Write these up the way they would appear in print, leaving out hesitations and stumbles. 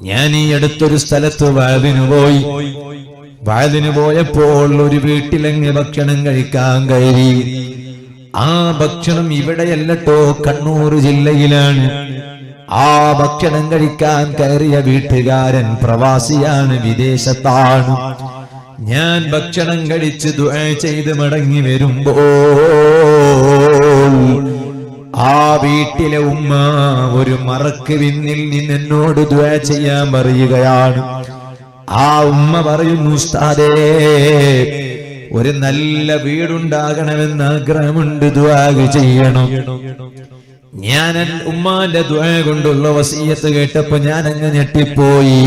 ഞാൻ ഈ അടുത്തൊരു സ്ഥലത്ത് വഅദിന് പോയപ്പോൾ ഒരു വീട്ടിലങ്ങ് ഭക്ഷണം കഴിക്കാൻ കയറി. ആ ഭക്ഷണം ഇവിടെയല്ലട്ടോ, കണ്ണൂർ ജില്ലയിലാണ്. ആ ഭക്ഷണം കഴിക്കാൻ കയറിയ വീട്ടുകാരൻ പ്രവാസിയാണ്, വിദേശത്താണ്. ഞാൻ ഭക്ഷണം കഴിച്ച് ദുആ ചെയ്ത് മടങ്ങി വരുമ്പോൾ ആ വീട്ടിലെ ഉമ്മ ഒരു മറക്ക് പിന്നിൽ നിന്ന് എന്നോട് ദുആ ചെയ്യാൻ പറയുകയാണ്. ആ ഉമ്മ പറയുന്നു, ഉസ്താദേ, ഒരു നല്ല വീടുണ്ടാകണമെന്ന് ആഗ്രഹമുണ്ട്, ദുആ ചെയ്യണം. ഞാൻ ഉമ്മാന്റെ ദുആ കൊണ്ടുള്ള വസിയത്ത് കേട്ടപ്പോ ഞാൻ അങ്ങ് ഞെട്ടിപ്പോയി.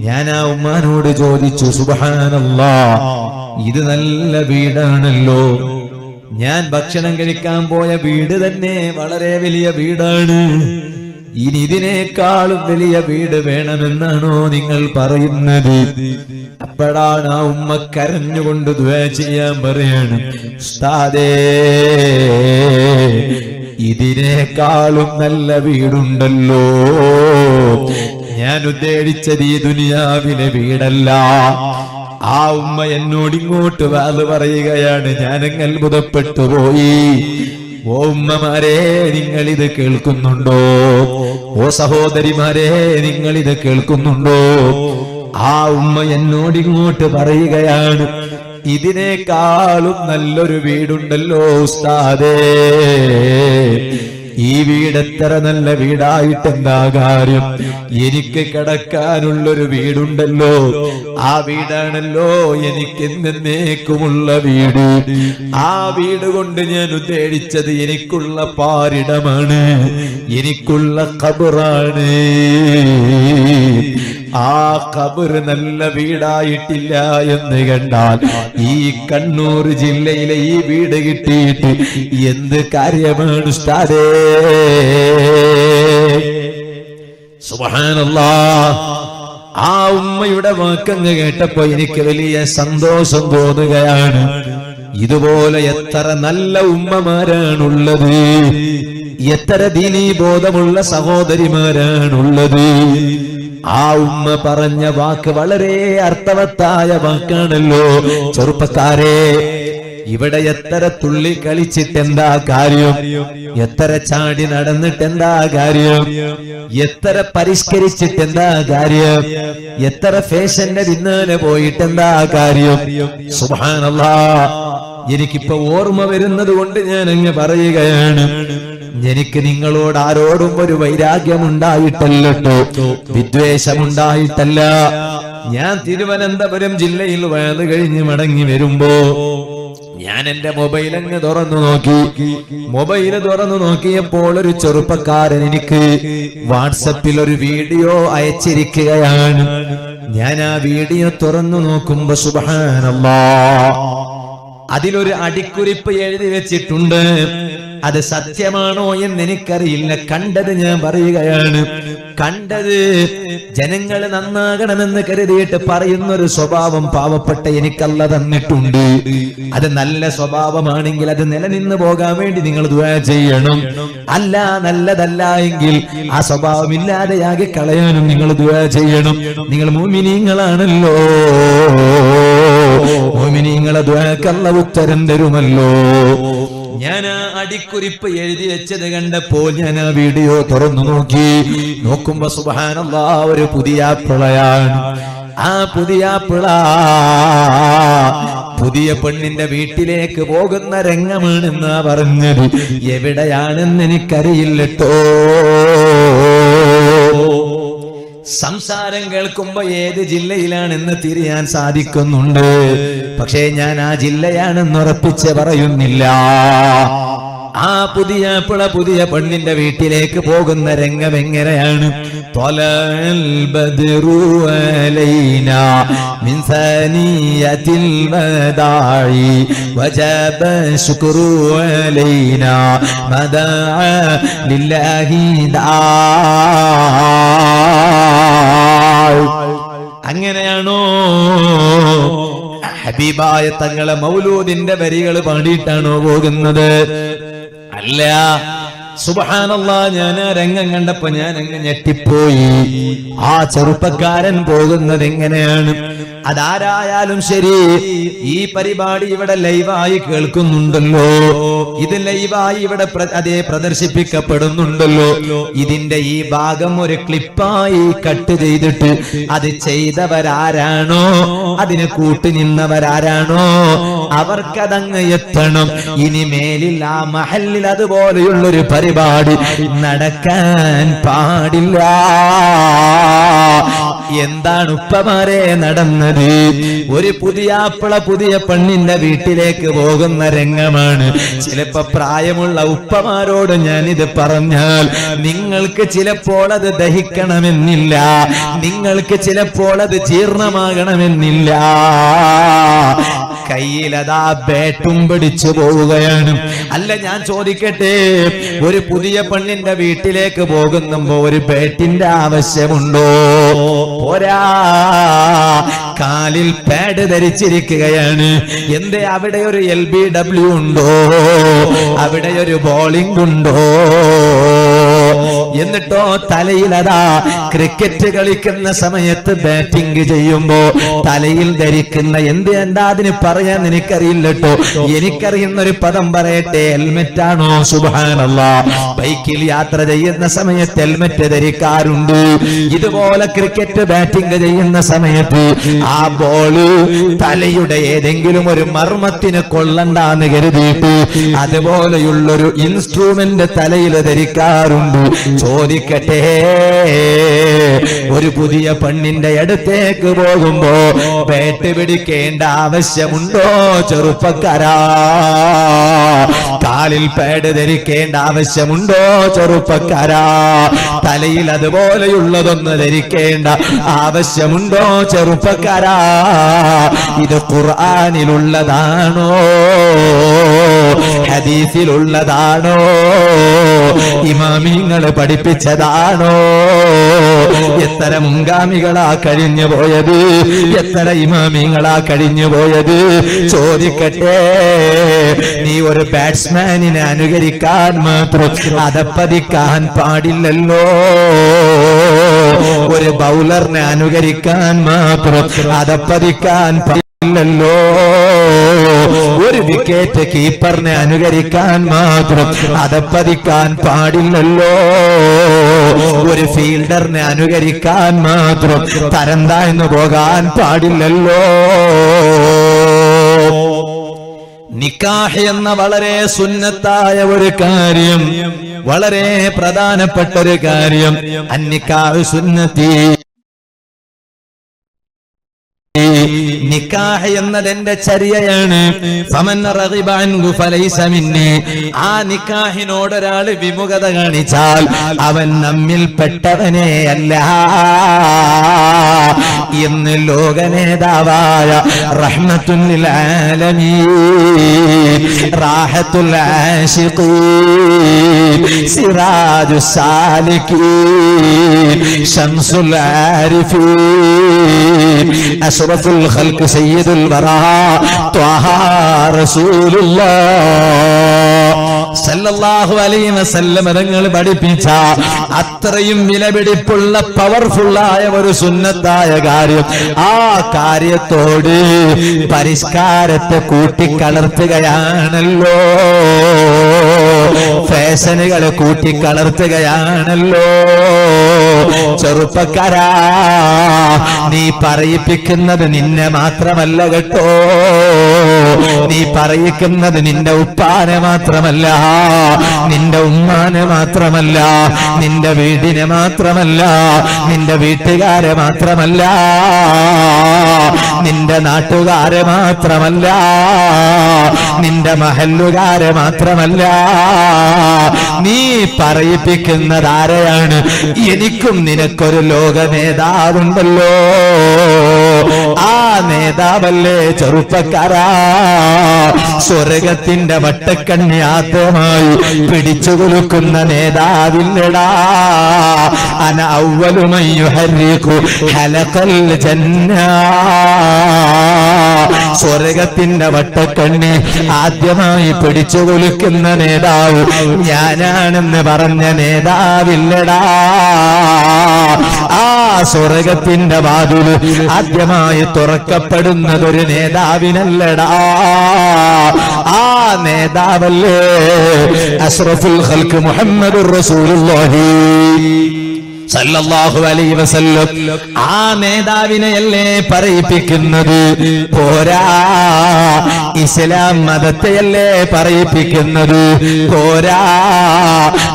ഞാൻ ആ ഉമ്മാനോട് ചോദിച്ചു, സുബ്ഹാനല്ലാഹ്, ഇത് നല്ല വീടാണല്ലോ. ഞാൻ ഭക്ഷണം കഴിക്കാൻ പോയ വീട് തന്നെ വളരെ വലിയ വീടാണ്. ഇനി ഇതിനേക്കാളും വലിയ വീട് വേണമെന്നാണോ നിങ്ങൾ പറയുന്നത്? അപ്പോഴാണ് ആ ഉമ്മ കരഞ്ഞുകൊണ്ട് ദുആ ചെയ്യാൻ പറയാണ്, ഉസ്താദേ, ഇതിനേക്കാളും നല്ല വീടുണ്ടല്ലോ. ഞാൻ ഉദ്ദേശിച്ചത് ഈ ദുനിയാവിലെ വീടല്ല. ആ ഉമ്മ എന്നോട് ഇങ്ങോട്ട് വാല് പറയുകയാണ്. ഞാനങ്ങ് അത്ഭുതപ്പെട്ടു പോയി. ഓ ഉമ്മമാരെ, നിങ്ങൾ ഇത് കേൾക്കുന്നുണ്ടോ? ഓ സഹോദരിമാരെ, നിങ്ങൾ ഇത് കേൾക്കുന്നുണ്ടോ? ആ ഉമ്മ എന്നോട് ഇങ്ങോട്ട് പറയുകയാണ്, ഇതിനേക്കാളും നല്ലൊരു വീടുണ്ടല്ലോ ഉസ്താദേ. ഈ വീട് എത്ര നല്ല വീടായിട്ടെന്താ കാര്യം? എനിക്ക് കിടക്കാനുള്ളൊരു വീടുണ്ടല്ലോ. ആ വീടാണല്ലോ എനിക്ക് എന്നേക്കുമുള്ള വീട്. ആ വീട് കൊണ്ട് ഞാൻ ഉദ്ദേശിച്ചത് എനിക്കുള്ള പാരിടമാണ്, എനിക്കുള്ള ഖബറാണ്. ആ ഖബർ നല്ല വീടായിട്ടില്ല എന്ന് കണ്ടാൽ ഈ കണ്ണൂർ ജില്ലയിലെ ഈ വീട് കിട്ടിയിട്ട് എന്ത് കാര്യമാണ് ഉസ്താദേ? സുബ്ഹാനല്ലാഹ്. ആ ഉമ്മയുടെ വാക്കങ്ങ് കേട്ടപ്പോ എനിക്ക് വലിയ സന്തോഷം തോന്നുകയാണ്. ഇതുപോലെ എത്ര നല്ല ഉമ്മമാരാണുള്ളത്, എത്ര ദീനീ ബോധമുള്ള സഹോദരിമാരാണുള്ളത്. ആ ഉമ്മ പറഞ്ഞ വാക്ക് വളരെ അർത്ഥവത്തായ വാക്കാണല്ലോ. ചെറുപ്പക്കാരെ, ഇവിടെ എത്ര തുള്ളി കളിച്ചിട്ടെന്താ കാര്യം? എത്ര ചാടി നടന്നിട്ടെന്താ കാര്യം? എത്ര പരിഷ്കരിച്ചിട്ടെന്താ കാര്യം? എത്ര ഫാഷന്റെ പിന്നാലെ പോയിട്ടെന്താ കാര്യം? സുബ്ഹാനല്ലാഹ്. എനിക്കിപ്പോ ഓർമ്മ വരുന്നത് കൊണ്ട് ഞാൻ അങ്ങ് പറയുകയാണ്. എനിക്ക് നിങ്ങളോട് ആരോടും ഒരു വൈരാഗ്യമുണ്ടായിട്ടല്ലോ, വിദ്വേഷമുണ്ടായിട്ടല്ല. ഞാൻ തിരുവനന്തപുരം ജില്ലയിൽ വയത് കഴിഞ്ഞ് മടങ്ങി വരുമ്പോ ഞാൻ എന്റെ മൊബൈൽ അങ്ങ് തുറന്നു നോക്കിയപ്പോൾ ഒരു ചെറുപ്പക്കാരൻ എനിക്ക് വാട്സപ്പിൽ ഒരു വീഡിയോ അയച്ചിരിക്കുകയാണ്. ഞാൻ ആ വീഡിയോ തുറന്നു നോക്കുമ്പോ സുബ്ഹാനല്ലാഹ്, അതിലൊരു അടിക്കുറിപ്പ് എഴുതി വെച്ചിട്ടുണ്ട്. അത് സത്യമാണോ എന്ന് എനിക്കറിയില്ല. കണ്ടത് ഞാൻ പറയുകയാണ്. കണ്ടത് ജനങ്ങൾ നന്നാകണമെന്ന് കരുതിയിട്ട് പറയുന്നൊരു സ്വഭാവം പാവപ്പെട്ട എനിക്കല്ല തന്നിട്ടുണ്ട്. അത് നല്ല സ്വഭാവമാണെങ്കിൽ അത് നിലനിന്ന് പോകാൻ വേണ്ടി നിങ്ങൾ ദുആ ചെയ്യണം. അല്ല, നല്ലതല്ല എങ്കിൽ ആ സ്വഭാവം ഇല്ലാതെയാകെ കളയാനും നിങ്ങൾ ദുആ ചെയ്യണം. നിങ്ങൾ മുഅ്മിനീങ്ങളാണല്ലോ, മുഅ്മിനീങ്ങളെ ദുആക്ക് അല്ലാഹു ഉത്തരം തരുമല്ലോ. ഞാൻ ആ അടിക്കുറിപ്പ് എഴുതി വെച്ചത് കണ്ടപ്പോൾ ഞാൻ ആ വീഡിയോ തുറന്നു നോക്കുമ്പോ സുബ്ഹാനല്ലാഹ്, ഒരു പുതിയ പിളയാണ്. ആ പുതിയ പിള പുതിയ പെണ്ണിന്റെ വീട്ടിലേക്ക് പോകുന്ന രംഗമാണെന്നാ പറഞ്ഞത്. എവിടെയാണെന്ന് എനിക്കറിയില്ലട്ടോ. സംസാരം കേൾക്കുമ്പോ ഏത് ജില്ലയിലാണെന്ന് തിരിയാൻ സാധിക്കുന്നുണ്ട്. പക്ഷേ ഞാൻ ആ ജില്ലയാണെന്ന് ഉറപ്പിച്ച് പറയുന്നില്ല. ആ പുതിയ പുതിയ പെണ്ണിന്റെ വീട്ടിലേക്ക് പോകുന്ന രംഗം എങ്ങനെയാണ്? ത്വലൽ ബദ്റു അലൈനാ മിൻ സനിയത്തിൽ വദാഇ വജബ ശുക്രു അലൈനാ മദാ ലില്ലാഹി ദാ. അങ്ങനെയാണോ ഹബീബായ തങ്ങളെ മൗലൂദിന്റെ വരികൾ പാടിയിട്ടാണോ പോകുന്നത്? അല്ല. സുബ്ഹാനല്ലാഹ്, ഞാൻ ആ രംഗം കണ്ടപ്പോ ഞാൻ അങ്ങ് ഞെട്ടിപ്പോയി. ആ ചെറുപ്പക്കാരൻ പോകുന്നത് എങ്ങനെയാണ്? അതാരായാലും ശരി, ഈ പരിപാടി ഇവിടെ ലൈവായി കേൾക്കുന്നുണ്ടല്ലോ, ഇത് ലൈവായി ഇവിടെ പ്രദർശിപ്പിക്കപ്പെടുന്നുണ്ടല്ലോ. ഇതിന്റെ ഈ ഭാഗം ഒരു ക്ലിപ്പായി കട്ട് ചെയ്തിട്ട് അത് ചെയ്തവരാരാണോ, അതിന് കൂട്ടുനിന്നവരാരാണോ, അവർക്കതങ്ങ് എത്തണം. ഇനി മേലിൽ ആ മഹല്ലിൽ അതുപോലെയുള്ളൊരു പരിപാടി നടക്കാൻ പാടില്ല. എന്താണ് ഉപ്പമാരെ നടന്നത്? ഒരു പുതിയാപ്പിള പുതിയ പെണ്ണിന്റെ വീട്ടിലേക്ക് പോകുന്ന രംഗമാണ്. ചിലപ്പോ പ്രായമുള്ള ഉപ്പമാരോട് ഞാനിത് പറഞ്ഞാൽ നിങ്ങൾക്ക് ചിലപ്പോൾ അത് ദഹിക്കണമെന്നില്ല, നിങ്ങൾക്ക് ചിലപ്പോൾ അത് ജീർണമാകണമെന്നില്ല. കയ്യിലതാ ബാറ്റും പിടിച്ചു പോവുകയാണ്. അല്ല, ഞാൻ ചോദിക്കട്ടെ, ഒരു പുതിയ പെണ്ണിന്റെ വീട്ടിലേക്ക് പോകുമ്പോ ഒരു ബാറ്റിന്റെ ആവശ്യമുണ്ടോ? പോരാ, കാലിൽ പാഡ് ധരിച്ചിരിക്കുകയാണ്. എന്തേ, അവിടെ ഒരു LBW ഉണ്ടോ? അവിടെ ഒരു ബോളിംഗ് ഉണ്ടോ? എന്നിട്ടോ തലയിലതാ ക്രിക്കറ്റ് കളിക്കുന്ന സമയത്ത് ബാറ്റിംഗ് ചെയ്യുമ്പോ തലയിൽ ധരിക്കുന്ന എന്താ അതിന് പറയാൻ എനിക്കറിയില്ല കേട്ടോ. എനിക്കറിയുന്ന ഒരു പദം പറയട്ടെ, ഹെൽമെറ്റ് ആണോ? സുബ്ഹാനല്ലാഹ്, ബൈക്കിൽ യാത്ര ചെയ്യുന്ന സമയത്ത് ഹെൽമെറ്റ് ധരിക്കാറുണ്ട്. ഇതുപോലെ ക്രിക്കറ്റ് ബാറ്റിംഗ് ചെയ്യുന്ന സമയത്ത് ആ ബോള് തലയുടെ ഏതെങ്കിലും ഒരു മർമ്മത്തിന് കൊള്ളണ്ടാന്ന് കരുതിയിട്ട് അതുപോലെയുള്ളൊരു ഇൻസ്ട്രുമെന്റ് തലയിൽ ധരിക്കാറുണ്ട്. ചോദിക്കട്ടെ, ഒരു പുതിയ പെണ്ണിന്റെ അടുത്തേക്ക് പോകുമ്പോ ബാറ്റ് പിടിക്കേണ്ട ആവശ്യമുണ്ടോ ചെറുപ്പക്കാരാ? കാലിൽ പാഡ് ധരിക്കേണ്ട ആവശ്യമുണ്ടോ ചെറുപ്പക്കാരാ? തലയിൽ അതുപോലെയുള്ളതൊന്ന് ധരിക്കേണ്ട ആവശ്യമുണ്ടോ ചെറുപ്പക്കാരാ? ഇത് ഖുർആനിലുള്ളതാണോ? ഹദീസിലുള്ളതാണോ? ഇമാമിങ്ങള് പഠിപ്പിച്ചതാണോ? എത്ര മുൻഗാമികളാ കഴിഞ്ഞു പോയത്, എത്ര ഇമാമിങ്ങളാ കഴിഞ്ഞു പോയത്? ചോദിക്കട്ടെ, നീ ഒരു ബാറ്റ്സ്മാനിനെ അനുകരിക്കാൻ മാത്രം അതപ്പതിക്കാൻ പാടില്ലല്ലോ. ഒരു ബൗലറിനെ അനുകരിക്കാൻ മാത്രം അതപ്പതിക്കാൻ പാടില്ലല്ലോ. ഒരു വിക്കറ്റ് കീപ്പറിനെ അനുകരിക്കാൻ മാത്രം അതപ്പതിക്കാൻ പാടില്ലല്ലോ. ഒരു ഫീൽഡറിനെ അനുകരിക്കാൻ മാത്രം തരം താഴ്ന്നു പോകാൻ പാടില്ലല്ലോ. നിക്കാഹ് എന്ന വളരെ സുന്നത്തായ ഒരു കാര്യം, വളരെ പ്രധാനപ്പെട്ട ഒരു കാര്യം. അന്നിക്കാഹ് സുന്നത്തി, നിക്കാഹ് എന്നത് എന്റെ ചര്യയാണ്. ഫമൻ റഗിബ അൻഹു ഫലൈസ മിന്നി. ആ നിക്കാഹിനോട് ഒരാൾ വിമുഖത കാണിച്ചാൽ അവൻ നമ്മിൽ പെട്ടവനേ അല്ല എന്ന് ലോക നേതാവായ റഹ്മത്തുൽ ലിൽ ആലമീൻ, റാഹത്തുൽ ആശിഖീൻ, സിറാജുസ് സാലികീൻ, ശംസുൽ ആരിഫീൻ, അഷ്റഫുൽ ഖൽഖ് സയ്യിദുൽ വറാ ത്വാഹ റസൂലുള്ളാഹ് സല്ലല്ലാഹു അലൈഹി വസല്ലം തങ്ങൾ പഠിപ്പിച്ച അത്രയും വിലപിടിപ്പുള്ള പവർഫുള്ളായ ഒരു സുന്നത്തായ കാര്യം. ആ കാര്യത്തോട് പരിഷ്കാരത്തെ കൂട്ടിക്കലർത്തുകയാണല്ലോ, ഫാഷനുകളെ കൂട്ടിക്കലർത്തുകയാണല്ലോ. ചെറുപ്പക്കാരാ, നീ പറയിപ്പിക്കുന്നത് നിന്നെ മാത്രമല്ല കേട്ടോ, നീ പറയിക്കുന്നത് നിന്റെ ഉപ്പാനെ മാത്രമല്ല, നിന്റെ ഉമ്മാനെ മാത്രമല്ല, നിന്റെ വീടിനെ മാത്രമല്ല, നിന്റെ വീട്ടുകാരെ മാത്രമല്ല, നിന്റെ നാട്ടുകാരെ മാത്രമല്ല, നിന്റെ മഹല്ലുകാരെ മാത്രമല്ല. നീ പറയിപ്പിക്കുന്നത് ആരെയാണ്? എനിക്കും നിനക്കൊരു ലോക നേതാവുണ്ടല്ലോ. ആ നേതാവല്ലേ ചെറുപ്പക്കാരാ, സ്വർഗത്തിന്റെ വട്ടക്കണ്ണി ആദ്യമായി പിടിച്ചു കുലുക്കുന്ന നേതാവില്ലടാ. അന അവ്വലു മൻ യുഹർരിഖു ഹലഖൽ ജന്ന, സ്വർഗത്തിന്റെ വട്ടക്കണ്ണി ആദ്യമായി പിടിച്ചു കുലുക്കുന്ന നേതാവ് ഞാനാണെന്ന് പറഞ്ഞ നേതാവില്ലടാ. ആ സ്വർഗത്തിന്റെ വാതിൽ ആദ്യമായി തുറക്കപ്പെടുന്നതൊരു നേതാവിനല്ലടാ. ആ നേതാവല്ലേ അഷ്റഫുൽ ഖൽഖ് മുഹമ്മദുർ റസൂലുള്ളാഹി സല്ലല്ലാഹു അലൈഹി വസല്ലം. ആ നേതാവിനെയല്ലേ പറയിപ്പിക്കുന്നത്? പോരാ, ഇസ്ലാം മതത്തെയല്ലേ പറയിപ്പിക്കുന്നത്? പോരാ,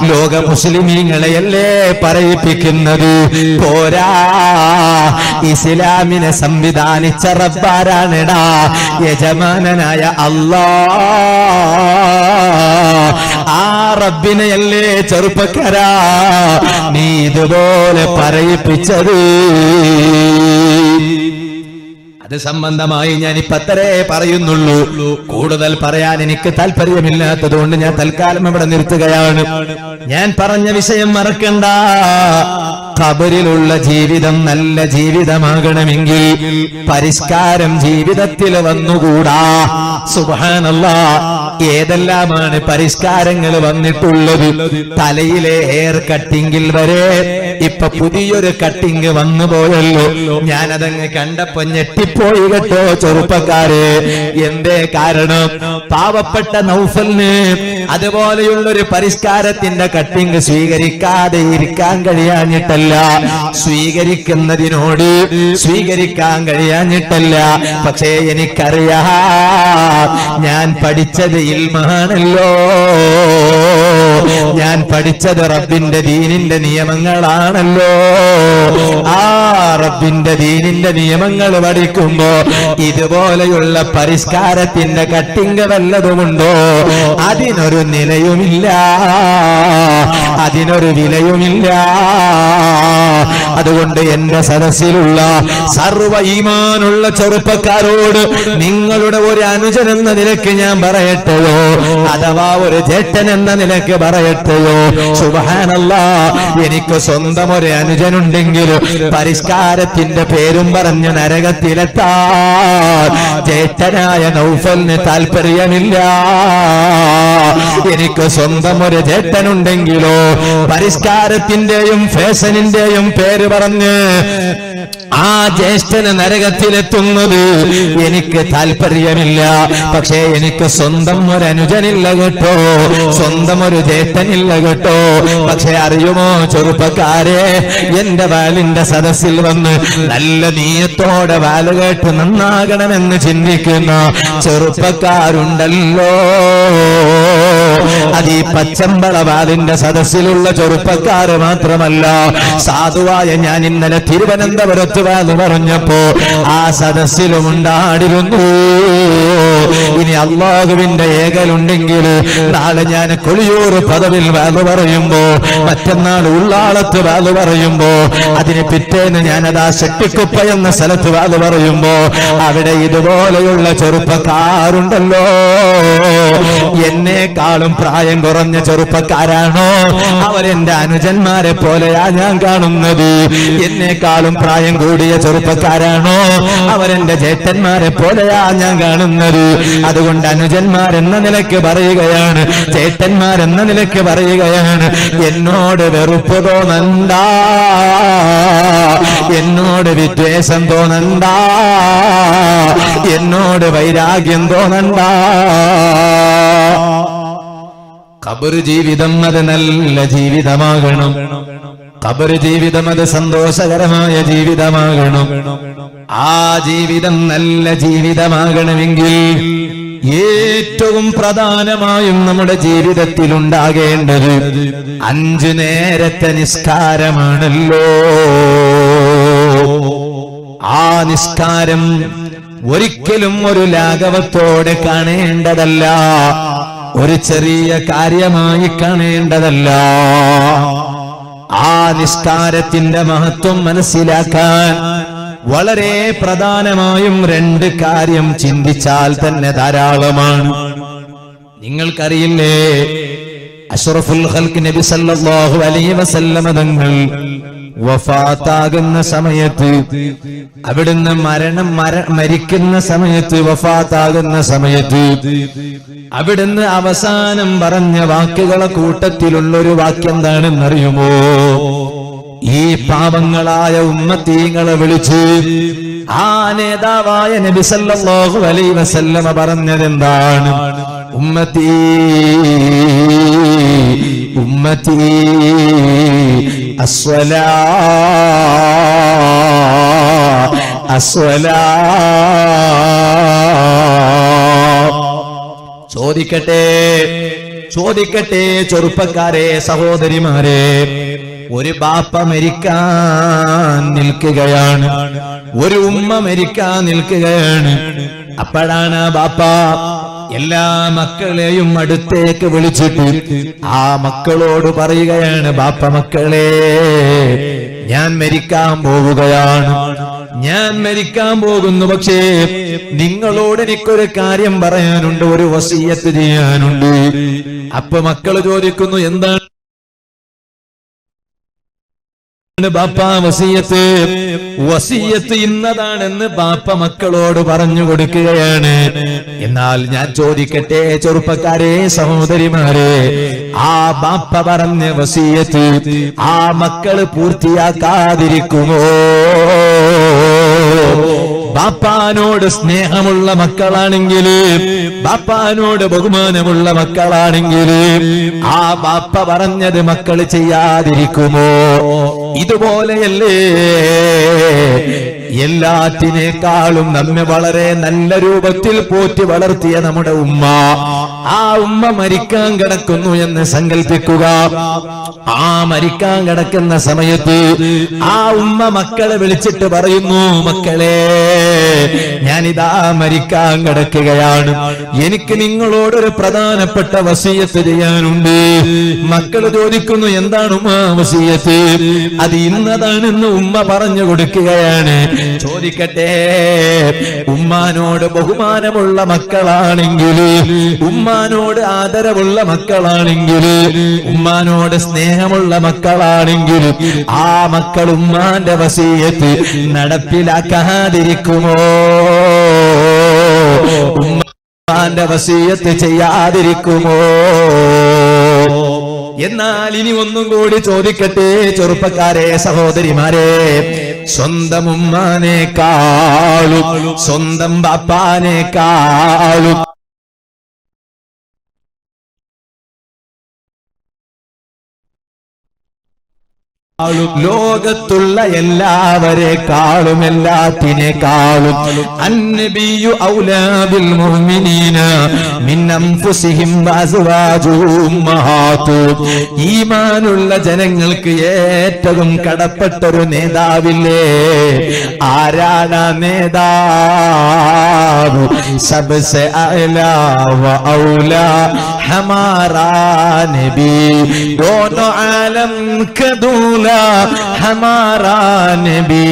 ലോക മുസ്ലിമീങ്ങളെയല്ലേ പറയിപ്പിക്കുന്നത്? പോരാ, ഇസ്ലാമിനെ സംവിധാനിച്ച റബ്ബാരാണെടാ, യജമാനനായ അല്ലാഹ്. ആ റബ്ബിനെയല്ലേ ചെറുപ്പക്കാരാ നീ ഇതുപോലെ പറയിപ്പിച്ചത്. അത് സംബന്ധമായി ഞാൻ ഇപ്പത്രേ പറയുന്നുള്ളൂ. കൂടുതൽ പറയാൻ എനിക്ക് താല്പര്യമില്ലാത്തതുകൊണ്ട് ഞാൻ തൽക്കാലം ഇവിടെ നിർത്തുകയാണ്. ഞാൻ പറഞ്ഞ വിഷയം മറക്കണ്ട. ഖബറിലുള്ള ജീവിതം നല്ല ജീവിതമാകണമെങ്കിൽ പരിഷ്കാരം ജീവിതത്തിൽ വന്നുകൂടാ. സുബ്ഹാനല്ലാഹ്, ഏതെല്ലാമാണ് പരിഷ്കാരങ്ങൾ വന്നിട്ടുള്ളത്? തലയിലെ ഹെയർ കട്ടിങ്ങിൽ വരെ ഇപ്പൊ പുതിയൊരു കട്ടിങ് വന്നു പോയല്ലോ. ഞാനതങ്ങ് കണ്ടപ്പോ ഞെട്ടിപ്പോയി കേട്ടോ ചെറുപ്പക്കാരെ. എന്തേ കാരണം? പാവപ്പെട്ട നൗഫലിന് അതുപോലെയുള്ളൊരു പരിഷ്കാരത്തിന്റെ കട്ടിങ് സ്വീകരിക്കാതെ ഇരിക്കാൻ കഴിയാഞ്ഞിട്ടല്ല, സ്വീകരിക്കുന്നതിനോട് സ്വീകരിക്കാൻ കഴിയാഞ്ഞിട്ടല്ല. പക്ഷേ എനിക്കറിയാം, ഞാൻ പഠിച്ചത് ഇൽമാണല്ലോ, ഞാൻ പഠിച്ചത് റബ്ബിന്റെ ദീനിന്റെ നിയമങ്ങളാണല്ലോ. ആ റബ്ബിന്റെ ദീനിന്റെ നിയമങ്ങൾ പഠിക്കുമ്പോ ഇതുപോലെയുള്ള പരിഷ്കാരത്തിന്റെ കട്ടിങ് വല്ലതുമുണ്ടോ? അതിനൊരു നിലയുമില്ല, അതിനൊരു വിലയുമില്ല. അതുകൊണ്ട് എന്റെ സദസ്സിലുള്ള സർവ്വ ഈമാനുള്ള ചെറുപ്പക്കാരോട് നിങ്ങളുടെ ഒരു അനുജൻ എന്ന നിലയ്ക്ക് ഞാൻ പറയട്ടെയോ, അഥവാ ഒരു ജേട്ടൻ എന്ന നിലയ്ക്ക് പറയട്ടെയോ, സുബ്ഹാനല്ലാഹ്, എനിക്ക് സ്വന്തം ഒരു അനുജനുണ്ടെങ്കിൽ പരിഷ്കാരത്തിന്റെ പേരും പറഞ്ഞ് നരകത്തിലെത്താൻ ജേട്ടനായ നൗഫലിന് താല്പര്യമില്ല. എനിക്ക് സ്വന്തം ഒരു ജേട്ടനുണ്ടെങ്കിലോ പരിഷ്കാരത്തിന്റെയും ഫാഷനിന്റെയും പേര് പറഞ്ഞ് ആ ജ്യേഷ്ഠന് നരകത്തിലെത്തുന്നത് എനിക്ക് താല്പര്യമില്ല. പക്ഷേ എനിക്ക് സ്വന്തം ഒരു അനുജനില്ല കേട്ടോ, സ്വന്തം ഒരു ജ്യേഷ്ഠനില്ല കേട്ടോ. പക്ഷെ അറിയുമോ ചെറുപ്പക്കാരെ, എന്റെ വാലിന്റെ സദസ്സിൽ വന്ന് നല്ല നീയത്തോടെ വാല് കേട്ട് നന്നാകണമെന്ന് ചിന്തിക്കുന്ന ചെറുപ്പക്കാരുണ്ടല്ലോ. അത് ഈ പച്ചമ്പള വാലിന്റെ സദസ്സിലുള്ള ചെറുപ്പക്കാര് മാത്രമല്ല, സാധുവായ ഞാൻ ഇന്നലെ തിരുവനന്തപുരത്ത് വാല് പറഞ്ഞപ്പോ ആ സദസ്സിലും ഉണ്ടാടിരുന്നു. ഇനി അല്ലാഹുവിന്റെ ഏകലുണ്ടെങ്കിൽ നാളെ ഞാൻ കൊളിയൂർ പദവിൽ വാല് പറയുമ്പോ, മറ്റന്നാൾ ഉള്ളാളത്ത് വാല് പറയുമ്പോ, അതിന് പിറ്റേന്ന് ഞാനതാ ശെട്ടിക്കുപ്പ എന്ന സ്ഥലത്ത് വാല് പറയുമ്പോ അവിടെ ഇതുപോലെയുള്ള ചെറുപ്പക്കാരുണ്ടല്ലോ. എന്നെക്കാളും പ്രായം കുറഞ്ഞ ചെറുപ്പക്കാരാണോ അവരെന്റെ അനുജന്മാരെ പോലെയാ ഞാൻ കാണുന്നത്? എന്നെക്കാളും പ്രായം കൂടിയ ചെറുപ്പക്കാരാണോ അവരെന്റെ ജേട്ടന്മാരെ പോലെയാ ഞാൻ കാണുന്നത്? അതുകൊണ്ട് അനുജന്മാരെന്ന നിലയ്ക്ക് പറയുകയാണ്, ചേട്ടന്മാരെന്ന നിലയ്ക്ക് പറയുകയാണ്, എന്നോട് വെറുപ്പ് തോന്നണ്ട, എന്നോട് വിദ്വേഷം തോന്നണ്ട, എന്നോട് വൈരാഗ്യം തോന്നണ്ട. ഖബർ ജീവിതം അത് നല്ല ജീവിതമാകണം. ഖബർ ജീവിതം അത് സന്തോഷകരമായ ജീവിതമാകണം. ആ ജീവിതം നല്ല ജീവിതമാകണമെങ്കിൽ ഏറ്റവും പ്രധാനമായും നമ്മുടെ ജീവിതത്തിൽ ഉണ്ടാകേണ്ടത് 5 നേരത്തെ നിസ്കാരമാണല്ലോ. ആ നിസ്കാരം ഒരിക്കലും ഒരു ലാഘവത്തോടെ കാണേണ്ടതല്ല, ഒരു ചെറിയ കാര്യമായി കാണേണ്ടതല്ല. ആ നിസ്കാരത്തിന്റെ മഹത്വം മനസ്സിലാക്കാൻ വളരെ പ്രധാനമായും 2 കാര്യം ചിന്തിച്ചാൽ തന്നെ ധാരാളമാണ്. നിങ്ങൾക്കറിയില്ലേ, അഷ്റഫുൽ ഖൽഖ് നബി സല്ലല്ലാഹു അലൈഹി വസല്ലമ തങ്ങൾ വഫാത്താകുന്ന സമയത്ത്, അവിടുന്ന് മരിക്കുന്ന സമയത്ത്, വഫാത്താകുന്ന സമയത്ത് അവിടുന്ന് അവസാനം പറഞ്ഞ വാക്കുകളെ കൂട്ടത്തിലുള്ളൊരു വാക്യം എന്താണെന്നറിയുമോ? ഈ പാവങ്ങളായ ഉമ്മത്തീങ്ങളെ വിളിച്ച് ആ നേതാവായ നബി സല്ലല്ലാഹു അലൈഹി വസല്ലമ പറഞ്ഞതെന്താണ്? ഉമ്മത്തി ഉമ്മത്തി അസ്വലാ അസ്വലാ. ചോദിക്കട്ടെ ചെറുപ്പക്കാരെ, സഹോദരിമാരെ, ഒരു ബാപ്പ മരിക്കാൻ നിൽക്കുകയാണ്, ഒരു ഉമ്മ മരിക്കാൻ നിൽക്കുകയാണ്. അപ്പോഴാണ് ആ ബാപ്പ എല്ലാ മക്കളെയും അടുത്തേക്ക് വിളിച്ചിട്ട് ആ മക്കളോട് പറയുകയാണ്, ബാപ്പ മക്കളെ, ഞാൻ മരിക്കാൻ പോവുകയാണ്, ഞാൻ മരിക്കാൻ പോകുന്നു. പക്ഷേ നിങ്ങളോട് എനിക്കൊരു കാര്യം പറയാനുണ്ട്, ഒരു വസിയത്ത് ചെയ്യാനുണ്ട്. അപ്പൊ മക്കള് ചോദിക്കുന്നു, എന്താണ് ബാപ്പ വസിയത്ത്? വസിയത്ത് ഇന്നതാണെന്ന് ബാപ്പ മക്കളോട് പറഞ്ഞു കൊടുക്കുകയാണ്. എന്നാൽ ഞാൻ ചോദിക്കട്ടെ ചെറുപ്പക്കാരെ, സഹോദരിമാരെ, ആ ബാപ്പ പറഞ്ഞ വസിയത്ത് ആ മക്കള് പൂർത്തിയാക്കാതിരിക്കുമോ? ബാപ്പാനോട് സ്നേഹമുള്ള മക്കളാണെങ്കിൽ, ബാപ്പാനോട് ബഹുമാനമുള്ള മക്കളാണെങ്കിൽ ആ ബാപ്പ പറഞ്ഞത് മക്കള് ചെയ്യാതിരിക്കുമോ? ഇതുപോലെയല്ലേ എല്ലാറ്റിനേക്കാളും നമ്മെ വളരെ നല്ല രൂപത്തിൽ പോറ്റി വളർത്തിയ നമ്മുടെ ഉമ്മ, ആ ഉമ്മ മരിക്കാൻ കിടക്കുന്നു എന്ന് സങ്കല്പിക്കുക. ആ മരിക്കാൻ കിടക്കുന്ന സമയത്ത് ആ ഉമ്മ മക്കളെ വിളിച്ചിട്ട് പറയുന്നു, മക്കളെ, ഞാനിതാ മരിക്കാൻ കിടക്കുകയാണ്, എനിക്ക് നിങ്ങളോടൊരു പ്രധാനപ്പെട്ട വസിയത്ത് ചെയ്യാനുണ്ട്. മക്കള് ചോദിക്കുന്നു, എന്താണ് ഉമ്മ വസിയത്ത്? അത് ഇന്നതാണെന്ന് ഉമ്മ പറഞ്ഞു കൊടുക്കുകയാണ്. ചോദിക്കട്ടെ, ഉമ്മാനോട് ബഹുമാനമുള്ള മക്കളാണെങ്കിൽ, ഉമ്മാനോട് ആദരവുള്ള മക്കളാണെങ്കിൽ, ഉമ്മാനോട് സ്നേഹമുള്ള മക്കളാണെങ്കിൽ ആ മക്കൾ ഉമ്മാന്റെ വസിയത്ത് നടപ്പിലാക്കാതിരിക്കുമോ? ഉമ്മാന്റെ വസിയത്ത് ചെയ്യാതിരിക്കുമോ? എന്നാൽ ഇനി ഒന്നും കൂടി ചോദിക്കട്ടെ ചെറുപ്പക്കാരെ, സഹോദരിമാരെ, സ്വന്തം ഉമ്മാനേക്കാളും സ്വന്തം ബാപ്പാനേക്കാളും ലോകത്തുള്ള എല്ലാവരെക്കാളും എല്ലാത്തിനേക്കാളും അന്നബിയു ഔലാ ബിൽ മുഅ്മിനീന മിൻ അൻഫുസിഹിം വഅസ്വാജുഹും ഉമ്മഹാതുഹും. ഈമാനുള്ള ജനങ്ങൾക്ക് ഏറ്റവും കടപ്പെട്ടൊരു നേതാവില്ലേ? ആരാണ് നേതാവ്? സബ്സെ അഅലാ വ ഔലാ ഹമാരാ നബി, ദോനോ ആലം കദൂല हमारा नबी,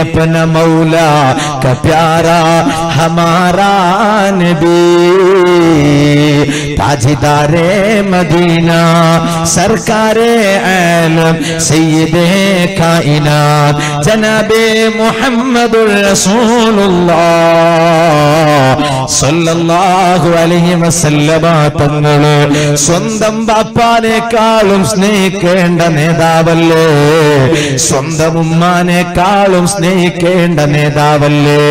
अपना मौला का प्यारा हमारा नबी. ताजदारे मदीना सरकारे आलम सय्यदे कायनात जनाबे मुहम्मदुर रसूलुल्लाह സല്ലല്ലാഹു അലൈഹി വസല്ലമ തങ്ങളെ സ്വന്തം ബാപ്പാനേക്കാളും സ്നേഹിക്കേണ്ട നേതാവല്ലേ? സ്വന്തം ഉമ്മാനേക്കാളും സ്നേഹിക്കേണ്ട നേതാവല്ലേ?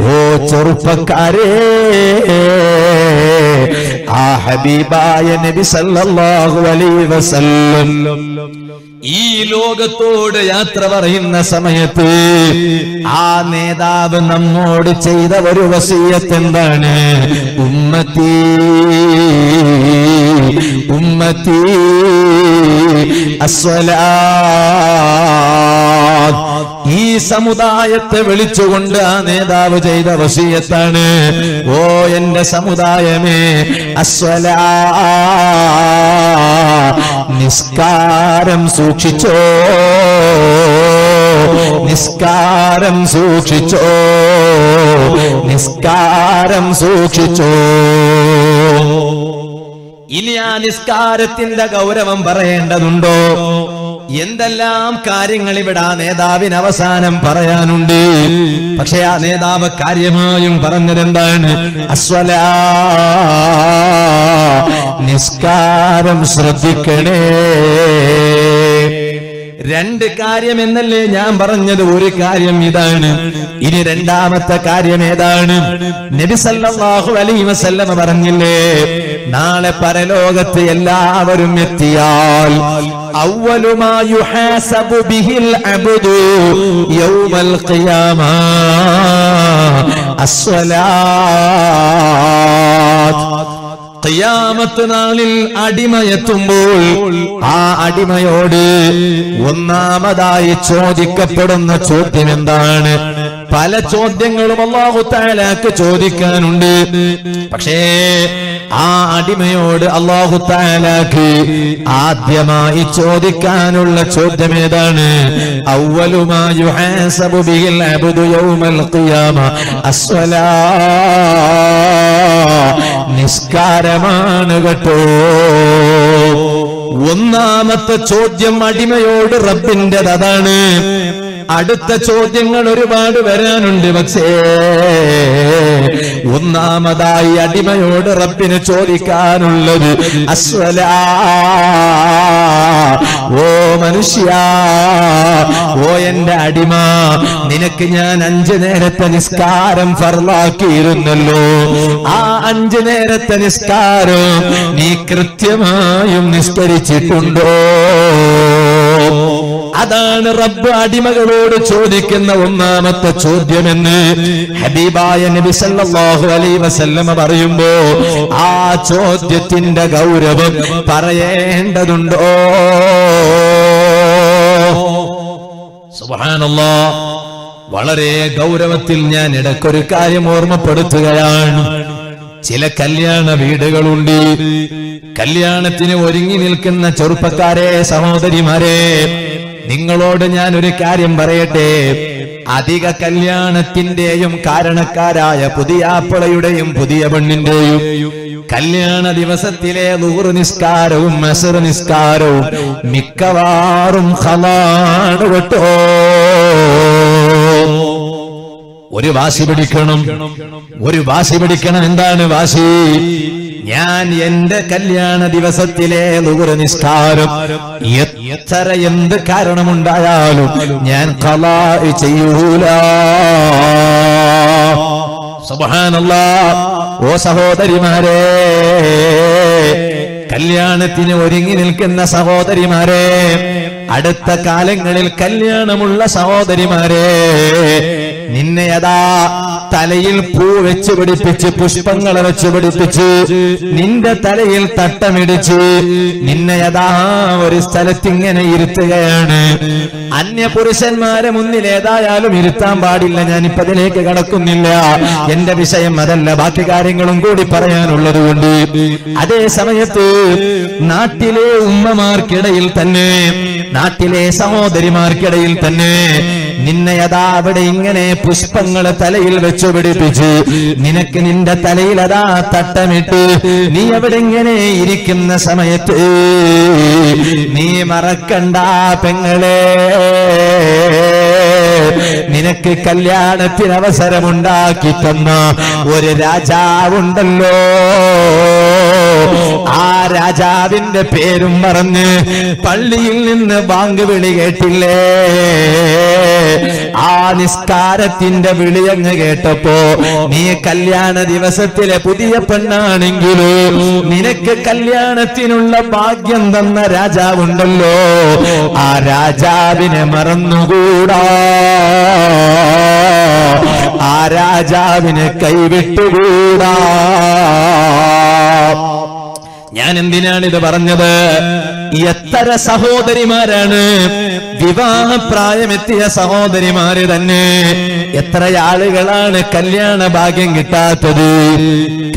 ഓ ചെറുപ്പക്കാരേ, ആ ഹബീബായ നബി സല്ലല്ലാഹു അലൈഹി വസല്ലം ഈ ലോകത്തോട് യാത്ര പറയുന്ന സമയത്ത് ആ നേതാവ് നമ്മോട് ചെയ്ത ഒരു വസിയത്ത് എന്താണ്? ഉമ്മത്തി ഉമ്മത്തി അസ്സലാത്ത്. ഈ സമുദായത്തെ വിളിച്ചുകൊണ്ട് ആ നേതാവ് ചെയ്ത വസിയത്താണ്, ഓ എന്റെ സമുദായമേ, അസ്സലാത്ത്, നിസ്കാരം സൂക്ഷിച്ചോ. നിസ്കാരം സൂക്ഷിച്ചോ, നിസ്കാരം സൂക്ഷിച്ചോ. ഇനി ആ നിസ്കാരത്തിന്റെ ഗൗരവം പറയേണ്ടതുണ്ടോ? എന്തെല്ലാം കാര്യങ്ങൾ ഇവിടെ ആ നേതാവിന് അവസാനം പറയാനുണ്ട്. പക്ഷെ ആ നേതാവ് കാര്യമായും പറഞ്ഞതെന്താണ്? അസ്വലാ, നിസ്കാരം ശ്രദ്ധിക്കണേ. രണ്ട് കാര്യം എന്നല്ലേ ഞാൻ പറഞ്ഞത്? ഒരു കാര്യം ഇതാണ്. ഇനി രണ്ടാമത്തെ കാര്യം ഏതാണ്? നബി സല്ലല്ലാഹു അലൈഹി വസല്ലം പറഞ്ഞില്ലേ, നാളെ പരലോകത്ത് എല്ലാവരും എത്തിയാൽ അവ്വലു മാ യുഹാസബു ബിഹിൽ അബ്ദു യൗമൽ ഖിയാമ അസ്സലാത്ത്. ഖിയാമത്ത് നാളിൽ അടിമയെത്തുമ്പോൾ ആ അടിമയോട് ഒന്നാമതായി ചോദിക്കപ്പെടുന്ന ചോദ്യം എന്താണ്? പല ചോദ്യങ്ങളും അല്ലാഹു തആലക്ക് ചോദിക്കാനുണ്ട്. പക്ഷേ ആ അടിമയോട് അല്ലാഹു തആലക്ക് ആദ്യമായി ചോദിക്കാനുള്ള ചോദ്യം ഏതാണ്? അവ്വലു മാ യുഹാസബു ബിഹിൽ അബ്ദു യൗമൽ ഖിയാമ അസ്സലാ, നിസ്കാരമാണ് കേട്ടോ. ഒന്നാമത്തെ ചോദ്യം അടിമയോട് റബ്ബിൻ്റെത് അതാണ്. അടുത്ത ചോദ്യങ്ങൾ ഒരുപാട് വരാനുണ്ട്. പക്ഷേ ഒന്നാമതായി അടിമയോട് റബ്ബിന് ചോദിക്കാനുള്ളത് അസ്വലാ, ഓ മനുഷ്യ, ഓ എന്റെ അടിമ, നിനക്ക് ഞാൻ 5 നേരത്തെ നിസ്കാരം ഫർളാക്കിയിരുന്നല്ലോ. ആ 5 നേരത്തെ നിസ്കാരം നീ കൃത്യമായും നിസ്കരിച്ചിട്ടുണ്ടോ? അതാണ് റബ്ബ് അടിമകളോട് ചോദിക്കുന്ന ഒന്നാമത്തെ ചോദ്യമെന്ന് ഹബീബായ നബി സല്ലല്ലാഹു അലൈഹി വസല്ലം പറയുമ്പോ ആ ചോദ്യത്തിന്റെ ഗൗരവം പറയേണ്ടതുണ്ടോ? സുബ്ഹാനല്ലാഹ്. വളരെ ഗൗരവത്തിൽ ഞാൻ ഇടയ്ക്കൊരു കാര്യം ഓർമ്മപ്പെടുത്തുകയാണ്. ചില കല്യാണ വീടുകളുണ്ട്. കല്യാണത്തിന് ഒരുങ്ങി നിൽക്കുന്ന ചെറുപ്പക്കാരെ, സഹോദരിമാരെ, നിങ്ങളോട് ഞാൻ ഒരു കാര്യം പറയട്ടെ. അധിക കല്യാണത്തിന്റെയും കാരണക്കാരായ പുതിയാപ്പിളയുടെയും പുതിയ പെണ്ണിന്റെയും കല്യാണ ദിവസത്തിലെ ളുഹ്ർ നിസ്കാരവും അസ്ർ നിസ്കാരവും മിക്കവാറും ഖളാണ് കേട്ടോ. ഒരു വാശി പിടിക്കണം, ഒരു വാശി പിടിക്കണം. എന്താണ് വാശി? ഞാൻ എന്റെ കല്യാണ ദിവസത്തിലെ ളുഹ്ർ നിസ്കാരം എത്ര എന്ത് കാരണമുണ്ടായാലും ഞാൻ ഖളാ ചെയ്യൂല. സുബ്ഹാനല്ലാഹ്. ഓ സഹോദരിമാരെ, കല്യാണത്തിന് ഒരുങ്ങി നിൽക്കുന്ന സഹോദരിമാരെ, അടുത്ത കാലങ്ങളിൽ കല്യാണമുള്ള സഹോദരിമാരെ, നിന്നെ അതാ തലയിൽ പൂ വെച്ച് പിടിപ്പിച്ച്, പുഷ്പങ്ങൾ വെച്ച് പിടിപ്പിച്ച്, നിന്റെ തലയിൽ തട്ടമിടിച്ച് നിന്നെ അതാ ഒരു സ്ഥലത്ത് ഇങ്ങനെ ഇരുത്തുകയാണ്. അന്യ പുരുഷന്മാരെ മുന്നിൽ ഏതായാലും ഇരുത്താൻ പാടില്ല. ഞാനിപ്പോ അതിലേക്ക് കടക്കുന്നില്ല. എന്റെ വിഷയം അതല്ല, ബാക്കി കാര്യങ്ങളും കൂടി പറയാനുള്ളത് കൊണ്ട്. അതേ സമയത്ത് നാട്ടിലെ ഉമ്മമാർക്കിടയിൽ തന്നെ, നാട്ടിലെ സഹോദരിമാർക്കിടയിൽ തന്നെ നിന്നെ അതാ അവിടെ ഇങ്ങനെ പുഷ്പങ്ങൾ തലയിൽ വെച്ചു പിടിപ്പിച്ച്, നിനക്ക് നിന്റെ തലയിൽ അതാ തട്ടമിട്ട് നീ അവിടെ ഇങ്ങനെ ഇരിക്കുന്ന സമയത്ത് നീ മറക്കണ്ട പെങ്ങളെ, നിനക്ക് കല്യാണത്തിന് അവസരമുണ്ടാക്കി തന്ന ഒരു രാജാവുണ്ടല്ലോ. ആ രാജാവിന്റെ പേരും പറഞ്ഞ് പള്ളിയിൽ നിന്ന് ബാങ്ക് വിളി കേട്ടില്ലേ? ആ നിസ്കാരത്തിന്റെ വിളിയങ്ങ് കേട്ടപ്പോ നീ കല്യാണ ദിവസത്തിലെ പുതിയ പെണ്ണാണെങ്കിലും നിനക്ക് കല്യാണത്തിനുള്ള ഭാഗ്യം തന്ന രാജാവുണ്ടല്ലോ, ആ രാജാവിനെ മറന്നുകൂടാ, ആ രാജാവിനെ കൈവിട്ടുകൂടാ. ഞാൻ എന്തിനാണിത് പറഞ്ഞത്? എത്ര സഹോദരിമാരാണ് വിവാഹപ്രായമെത്തിയ സഹോദരിമാര് തന്നെ എത്ര ആളുകളാണ് കല്യാണ ഭാഗ്യം കിട്ടാത്തത്.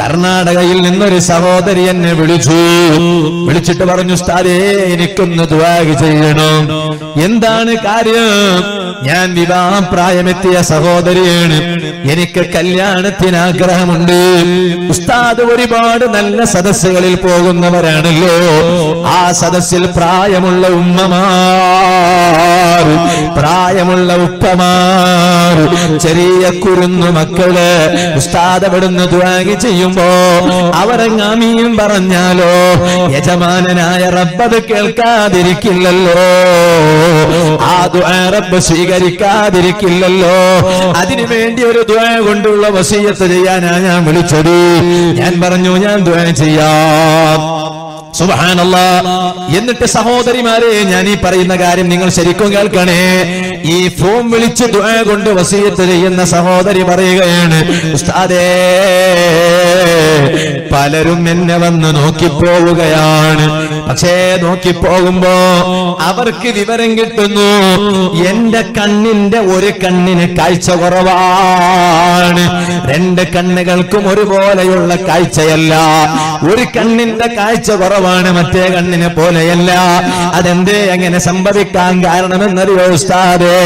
കർണാടകയിൽ നിന്നൊരു സഹോദരി എന്നെ വിളിച്ചിട്ട് പറഞ്ഞു, ഉസ്താദേ എനിക്കൊന്ന് ദുആ ചെയ്യണം. എന്താണ് കാര്യം? ഞാൻ വിവാഹപ്രായമെത്തിയ സഹോദരിയാണ്, എനിക്ക് കല്യാണത്തിന് ആഗ്രഹമുണ്ട്. ഉസ്താദ് ഒരുപാട് നല്ല സദസ്സുകളിൽ പോകുന്നവരാണല്ലോ, ആ സദസ്സിൽ പ്രായമുള്ള ഉമ്മമാർ, പ്രായമുള്ള ഉപ്പമാർ, ചെറിയ കുരുന്നു മക്കള് ഉസ്താദ് അവിടുന്ന് ദുആ ചെയ്യുമ്പോ അവരങ്ങ് ആമീൻ പറഞ്ഞാലോ യജമാനനായ റബ്ബ് കേൾക്കാതിരിക്കില്ലല്ലോ, ആ ദുആ റബ്ബ് സ്വീകരിക്കാതിരിക്കില്ലല്ലോ. അതിനുവേണ്ടി ഒരു ദുആ കൊണ്ടുള്ള വസിയത്ത് ചെയ്യാനാ ഞാൻ വിളിച്ചത്. ഞാൻ പറഞ്ഞു ഞാൻ ദുആ ചെയ്യാം. സുബ്ഹാനല്ലാഹ്. എന്നിട്ട് സഹോദരിമാരെ, ഞാൻ ഈ പറയുന്ന കാര്യം നിങ്ങൾ ശരിക്കും കേൾക്കണേ. ഈ ഫോൺ വിളിച്ച് ദുആ കൊണ്ട് വസിയത്ത് ചെയ്യുന്ന സഹോദരി പറയുകയാണ്, ഉസ്താദേ പലരും എന്നെ വന്ന് നോക്കിപ്പോവുകയാണ്. പക്ഷേ നോക്കിപ്പോകുമ്പോ അവർക്ക് വിവരം കിട്ടുന്നു, എന്റെ കണ്ണിന്റെ ഒരു കണ്ണിന് കാഴ്ച കുറവാണ്, രണ്ട് കണ്ണുകൾക്കും ഒരുപോലെയുള്ള കാഴ്ചയല്ല, ഒരു കണ്ണിന്റെ കാഴ്ച കുറവാണ്, മറ്റേ കണ്ണിനെ പോലെയല്ല. അതെന്തേ അങ്ങനെ സംഭവിക്കാൻ കാരണമെന്നറിയോ ഉസ്താദേ?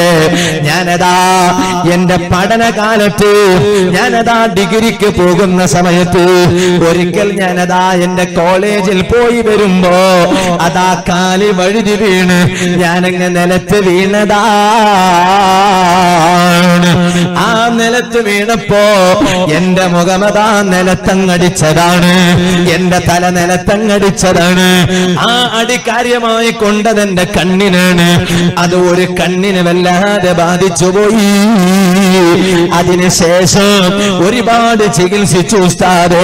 ഞാനതാ എന്റെ പഠനകാലത്ത്, ഞാനതാ ഡിഗ്രിക്ക് പോകുന്ന സമയത്ത് ഒരിക്കൽ ഞാനതാ എന്റെ കോളേജിൽ പോയി വരുമ്പോ അതാ കാലി വഴുതി വീണ് ഞാനങ്ങ് നിലത്ത് വീണതാണ്. ആ നിലത്ത് വീണപ്പോ എന്റെ മുഖമതാ നിലത്തങ്ങടിച്ചതാണ്, എന്റെ തല നിലത്തങ്ങടിച്ചതാണ്. ആ അടി കാര്യമായി കൊണ്ടതെന്റെ കണ്ണിനാണ്. അത് ഒരു കണ്ണിന് വല്ലാതെ ബാധിച്ചുപോയി. അതിനുശേഷം ഒരുപാട് ചികിത്സിച്ചു ഉസ്താദ്,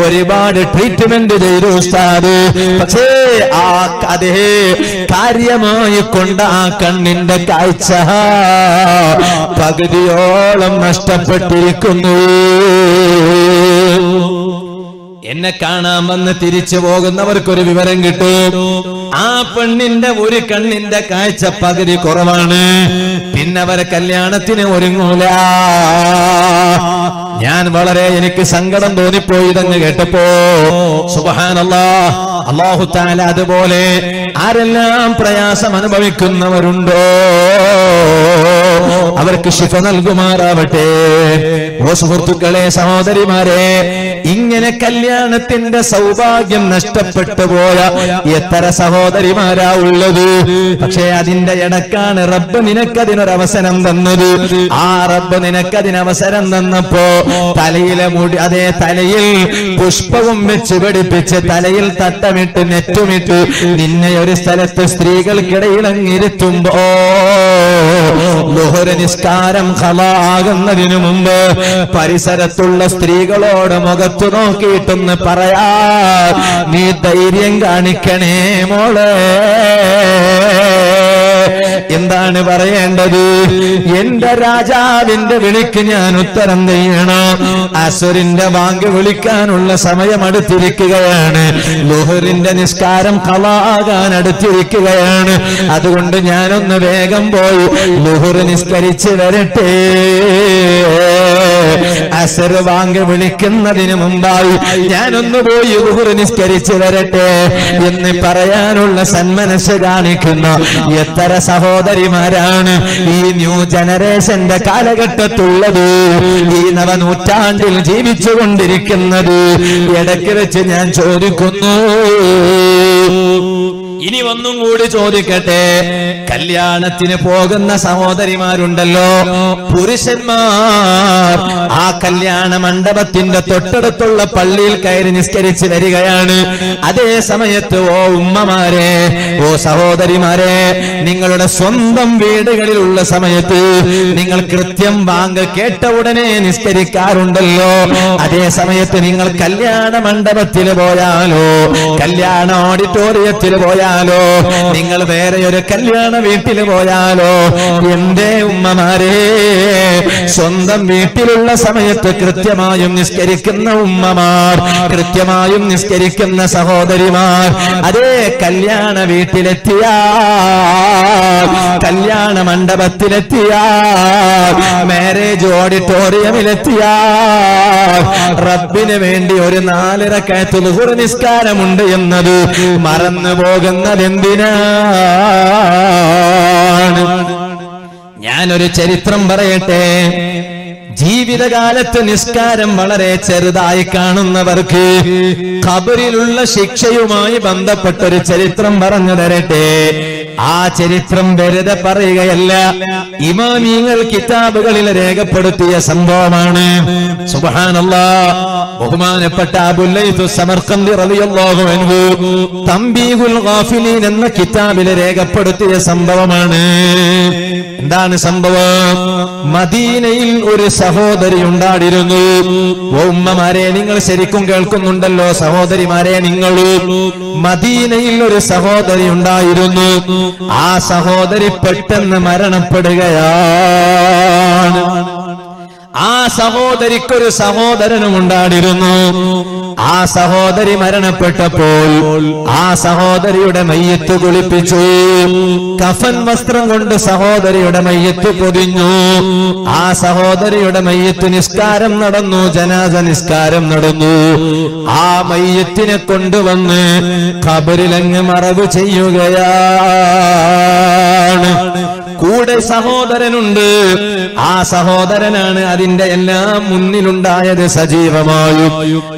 ഒരുപാട് ട്രീറ്റ്മെന്റ് ചെയ്തു ഉസ്താദ്. പക്ഷേ ആ അതേ കാര്യമായി കൊണ്ട് ആ കണ്ണിന്റെ കാഴ്ച പകുതിയോളം നഷ്ടപ്പെട്ടിരിക്കുന്നു. എന്നെ കാണാൻ വന്ന് തിരിച്ചു പോകുന്നവർക്കൊരു വിവരം കിട്ടും, ആ പെണ്ണിന്റെ ഒരു കണ്ണിന്റെ കാഴ്ച പകുതി കുറവാണ്, പിന്നെ അവരെ കല്യാണത്തിന് ഒരുങ്ങൂല. ഞാൻ വളരെ എനിക്ക് സങ്കടം തോന്നിപ്പോയി ഇതങ്ങ് കേട്ടപ്പോ. സുബ്ഹാനല്ലാഹ്. അല്ലാഹു തആല അതുപോലെ ആരെല്ലാം പ്രയാസം അനുഭവിക്കുന്നവരുണ്ടോ അവർക്ക് ശിഫ നൽകുമാറാവട്ടെ. ഓ സുഹൃത്തുക്കളെ, സഹോദരിമാരെ, ഇങ്ങനെ കല്യാണത്തിന്റെ സൗഭാഗ്യം നഷ്ടപ്പെട്ടു പോയ എത്ര സഹോദരിമാരാ ഉള്ളത്. പക്ഷേ അതിന്റെ ഇടക്കാണ് റബ്ബ് നിനക്കതിനൊരവസരം തന്നത്. ആ റബ്ബ് നിനക്കതിനവസരം തന്നപ്പോ തലയിലെ മുടി, അതേ തലയിൽ പുഷ്പവും വെച്ച് പിടിപ്പിച്ച് തലയിൽ തട്ടമിട്ട് നെറ്റുമിട്ട് നിന്നെ ഒരു സ്ഥലത്ത് സ്ത്രീകൾക്കിടയിൽ അങ്ങിരുത്തുമ്പോ ളുഹർ നിസ്കാരം ഖളാകുന്നതിനു മുമ്പ് പരിസരത്തുള്ള സ്ത്രീകളോട് മുഖത്തു നോക്കിയിട്ടൊന്ന് പറയാ, നീ ധൈര്യം കാണിക്കണേ മോളെ. എന്താണ് പറയേണ്ടത്? എന്റെ രാജാവിന്റെ വിളിക്ക് ഞാൻ ഉത്തരം ചെയ്യണം. അസുറിന്റെ ബാങ്ക് വിളിക്കാനുള്ള സമയം അടുത്തിരിക്കുകയാണ്, ളുഹറിന്റെ നിസ്കാരം ഖളാകാൻ അടുത്തിരിക്കുകയാണ്. അതുകൊണ്ട് ഞാനൊന്ന് വേഗം പോയി ളുഹർ നിസ്കരിച്ച് വരട്ടെ. അസർ ബാങ്ക് വിളിക്കുന്നതിന് മുമ്പായി ഞാനൊന്ന് പോയി ളുഹർ നിസ്കരിച്ച് വരട്ടെ എന്ന് പറയാനുള്ള സന്മനസ് കാണിക്കുന്ന എത്ര സഹോദരിമാരാണ് ഈ ന്യൂ ജനറേഷന്റെ കാലഘട്ടത്തുള്ളത്, ഈ നവനൂറ്റാണ്ടിൽ ജീവിച്ചുകൊണ്ടിരിക്കുന്നത്. ഇടയ്ക്ക് വെച്ച് ഞാൻ ചോദിക്കുന്നു, ഇനി ഒന്നും കൂടി ചോദിക്കട്ടെ, കല്യാണത്തിന് പോകുന്ന സഹോദരിമാരുണ്ടല്ലോ, പുരുഷന്മാർ ആ കല്യാണ മണ്ഡപത്തിന്റെ തൊട്ടടുത്തുള്ള പള്ളിയിൽ കയറി നിസ്കരിച്ച് വരികയാണ്. അതേ സമയത്ത് ഓ ഉമ്മമാരെ, ഓ സഹോദരിമാരെ, നിങ്ങളുടെ സ്വന്തം വീടുകളിലുള്ള സമയത്ത് നിങ്ങൾ കൃത്യം ബാങ്ക് കേട്ട ഉടനെ നിസ്കരിക്കാറുണ്ടല്ലോ. അതേ സമയത്ത് നിങ്ങൾ കല്യാണ മണ്ഡപത്തിൽ പോയാലോ, കല്യാണ ഓഡിറ്റോറിയത്തിൽ പോയാലോ പോയാലോ, നിങ്ങൾ വേറെ ഒരു കല്യാണ വീട്ടിൽ പോയാലോ, എന്റെ ഉമ്മമാരെ, സ്വന്തം വീട്ടിലുള്ള സമയത്ത് കൃത്യമായും നിസ്കരിക്കുന്ന ഉമ്മമാർ, കൃത്യമായും നിസ്കരിക്കുന്ന സഹോദരിമാർ, അതേ കല്യാണ വീട്ടിലെത്തിയ, കല്യാണ മണ്ഡപത്തിലെത്തിയ, മാരേജ് ഓഡിറ്റോറിയമിലെത്തിയ, റബ്ബിന് വേണ്ടി ഒരു 4 റക്അത്ത് ളുഹർ നിസ്കാരമുണ്ട് എന്നത് മറന്നു പോകുന്നത് എന്തിനാണ്? ഞാനൊരു ചരിത്രം പറയട്ടെ. ജീവിതകാലത്ത് നിസ്കാരം വളരെ ചെറുതായി കാണുന്നവർക്ക് ഖബറിലുള്ള ശിക്ഷയുമായി ബന്ധപ്പെട്ടൊരു ചരിത്രം പറഞ്ഞു തരട്ടെ. ആ ചരിത്രം വെറുതെ പറയുകയല്ല, ഇമാമിങ്ങൾ കിതാബുകളിൽ രേഖപ്പെടുത്തിയ സംഭവമാണ്. സുബ്ഹാനല്ലാഹ്. ബഹുമാനപ്പെട്ട അബുൽ ലൈത്ത് സമർഖന്ദി റളിയല്ലാഹു അൻഹു തംബീഹുൽ ഗാഫിലീൻ എന്ന കിതാബിൽ രേഖപ്പെടുത്തിയ സംഭവമാണ്. എന്താണ് സംഭവം? മദീനയിൽ ഒരു സഹോദരി ഉണ്ടായിരുന്നു. ഉമ്മമാരെ, നിങ്ങൾ ശരിക്കും കേൾക്കുന്നുണ്ടല്ലോ? സഹോദരിമാരെ, നിങ്ങൾ, മദീനയിൽ ഒരു സഹോദരി ഉണ്ടായിരുന്നു. ആ സഹോദരി പെട്ടെന്ന് മരണപ്പെടുകയാണ്. ആ സഹോദരിക്കൊരു സഹോദരനും ഉണ്ടായിരുന്നു. ആ സഹോദരി മരണപ്പെട്ടപ്പോൾ ആ സഹോദരിയുടെ മയ്യത്ത് കുളിപ്പിച്ചു. കഫൻ വസ്ത്രം കൊണ്ട് സഹോദരിയുടെ മയ്യത്ത് പൊതിഞ്ഞു. ആ സഹോദരിയുടെ മയ്യത്ത് നിസ്കാരം നടന്നു, ജനാസ നിസ്കാരം നടന്നു. ആ മയ്യത്തിനെ കൊണ്ടുവന്ന് ഖബറിലങ്ങ് മറവ് ചെയ്യുകയാണ്. കൂടെ സഹോദരനുണ്ട്. ആ സഹോദരനാണ് അതിന്റെ എല്ലാം മുന്നിലുണ്ടായത് സജീവമായും.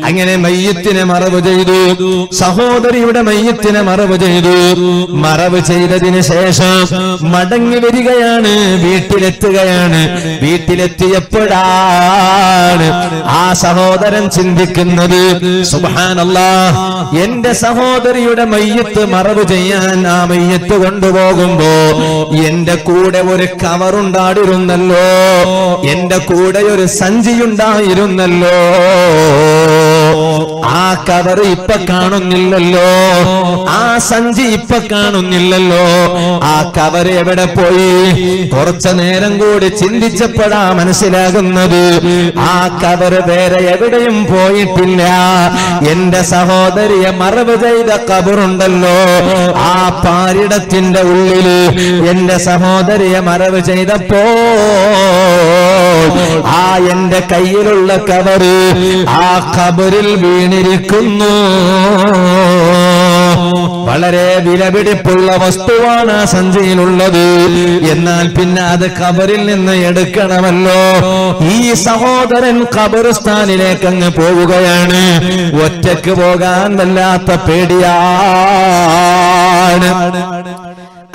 അങ്ങനെ മയ്യത്തിനെ മറവ് ചെയ്തു. സഹോദരിയുടെ മയ്യത്തിനെ മറവ് ചെയ്തു. മറവ് ചെയ്തതിന് ശേഷം മടങ്ങി വരികയാണ്, വീട്ടിലെത്തുകയാണ്. വീട്ടിലെത്തിയപ്പോഴാണ് ആ സഹോദരൻ ചിന്തിക്കുന്നത്, സുബ്ഹാനല്ലാഹ്, എന്റെ സഹോദരിയുടെ മയ്യത്ത് മറവ് ചെയ്യാൻ ആ മയ്യത്ത് കൊണ്ടുപോകുമ്പോ എന്റെ കൂടെ ഒരു കവറുണ്ടായിരുന്നല്ലോ, എന്റെ കൂടെ ഒരു സഞ്ചിയുണ്ടായിരുന്നല്ലോ. ആ കവർ ഇപ്പൊ കാണുന്നില്ലല്ലോ, ആ സഞ്ചി ഇപ്പൊ കാണുന്നില്ലല്ലോ. ആ കവർ എവിടെ പോയി? കുറച്ചു നേരം കൂടി ചിന്തിച്ചപ്പോഴാ മനസ്സിലാകുന്നത്, ആ കവർ വേറെ എവിടെയും പോയിട്ടില്ല. എന്റെ സഹോദരിയെ മറവ് ചെയ്ത കബറുണ്ടല്ലോ, ആ പാരിടത്തിന്റെ ഉള്ളില് എന്റെ സഹോദരിയെ മറവ് ചെയ്തപ്പോ ആ എന്റെ കയ്യിലുള്ള കവറ് ആ ഖബറിൽ വീണിരിക്കുന്നു. വളരെ വിലപിടിപ്പുള്ള വസ്തുവാണ് ആ സഞ്ചിയിലുള്ളത്. എന്നാൽ പിന്നെ അത് ഖബറിൽ നിന്ന് എടുക്കണമല്ലോ. ഈ സഹോദരൻ ഖബർസ്ഥാനിലേക്ക് അങ്ങ് പോവുകയാണ്. ഒറ്റക്ക് പോകാൻ വല്ലാത്ത പേടിയാണ്.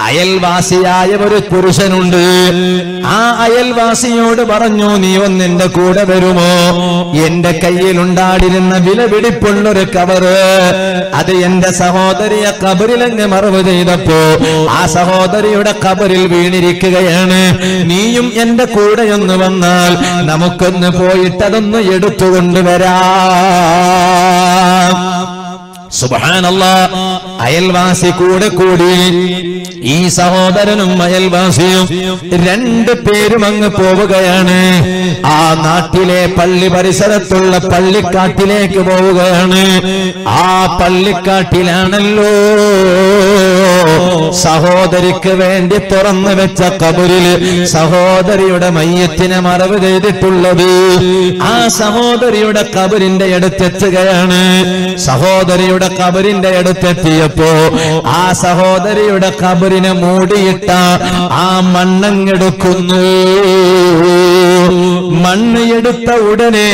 അയൽവാസിയായ ഒരു പുരുഷനുണ്ട്. ആ അയൽവാസിയോട് പറഞ്ഞു, നീ ഒന്ന് എന്റെ കൂടെ വരുമോ? എന്റെ കയ്യിലുണ്ടായിരുന്ന വിലപിടിപ്പുള്ളൊരു കവറ്, അത് എന്റെ സഹോദരിയെ ഖബറിലങ്ങ് മറവ് ചെയ്തപ്പോ ആ സഹോദരിയുടെ ഖബറിൽ വീണിരിക്കുകയാണ്. നീയും എന്റെ കൂടെയൊന്ന് വന്നാൽ നമുക്കൊന്ന് പോയിട്ട് അതൊന്ന് എടുത്തുകൊണ്ടുവരാം. സുബ്ഹാനല്ലാഹ്. അയൽവാസി കൂടെ കൂടി. ഈ സഹോദരനും അയൽവാസിയും 2 പേരും അങ്ങ് പോവുകയാണ്. ആ നാട്ടിലെ പള്ളി പരിസരത്തുള്ള പള്ളിക്കാട്ടിലേക്ക് പോവുകയാണ്. ആ പള്ളിക്കാട്ടിലാണല്ലോ സഹോദരിക്ക് വേണ്ടി തുറന്നു വെച്ച ഖബറിൽ സഹോദരിയുടെ മയ്യത്തിനെ മറവ് ചെയ്തിട്ടുള്ളത്. ആ സഹോദരിയുടെ ഖബറിന്റെ അടുത്തെത്തുകയാണ്. സഹോദരിയുടെ ഖബറിന്റെ അടുത്തെത്തിയപ്പോ ആ സഹോദരിയുടെ ഖബറിനെ മൂടിയിട്ട ആ മണ്ണങ്ങെടുക്കുന്നു. മണ്ണ് എടുത്ത ഉടനെ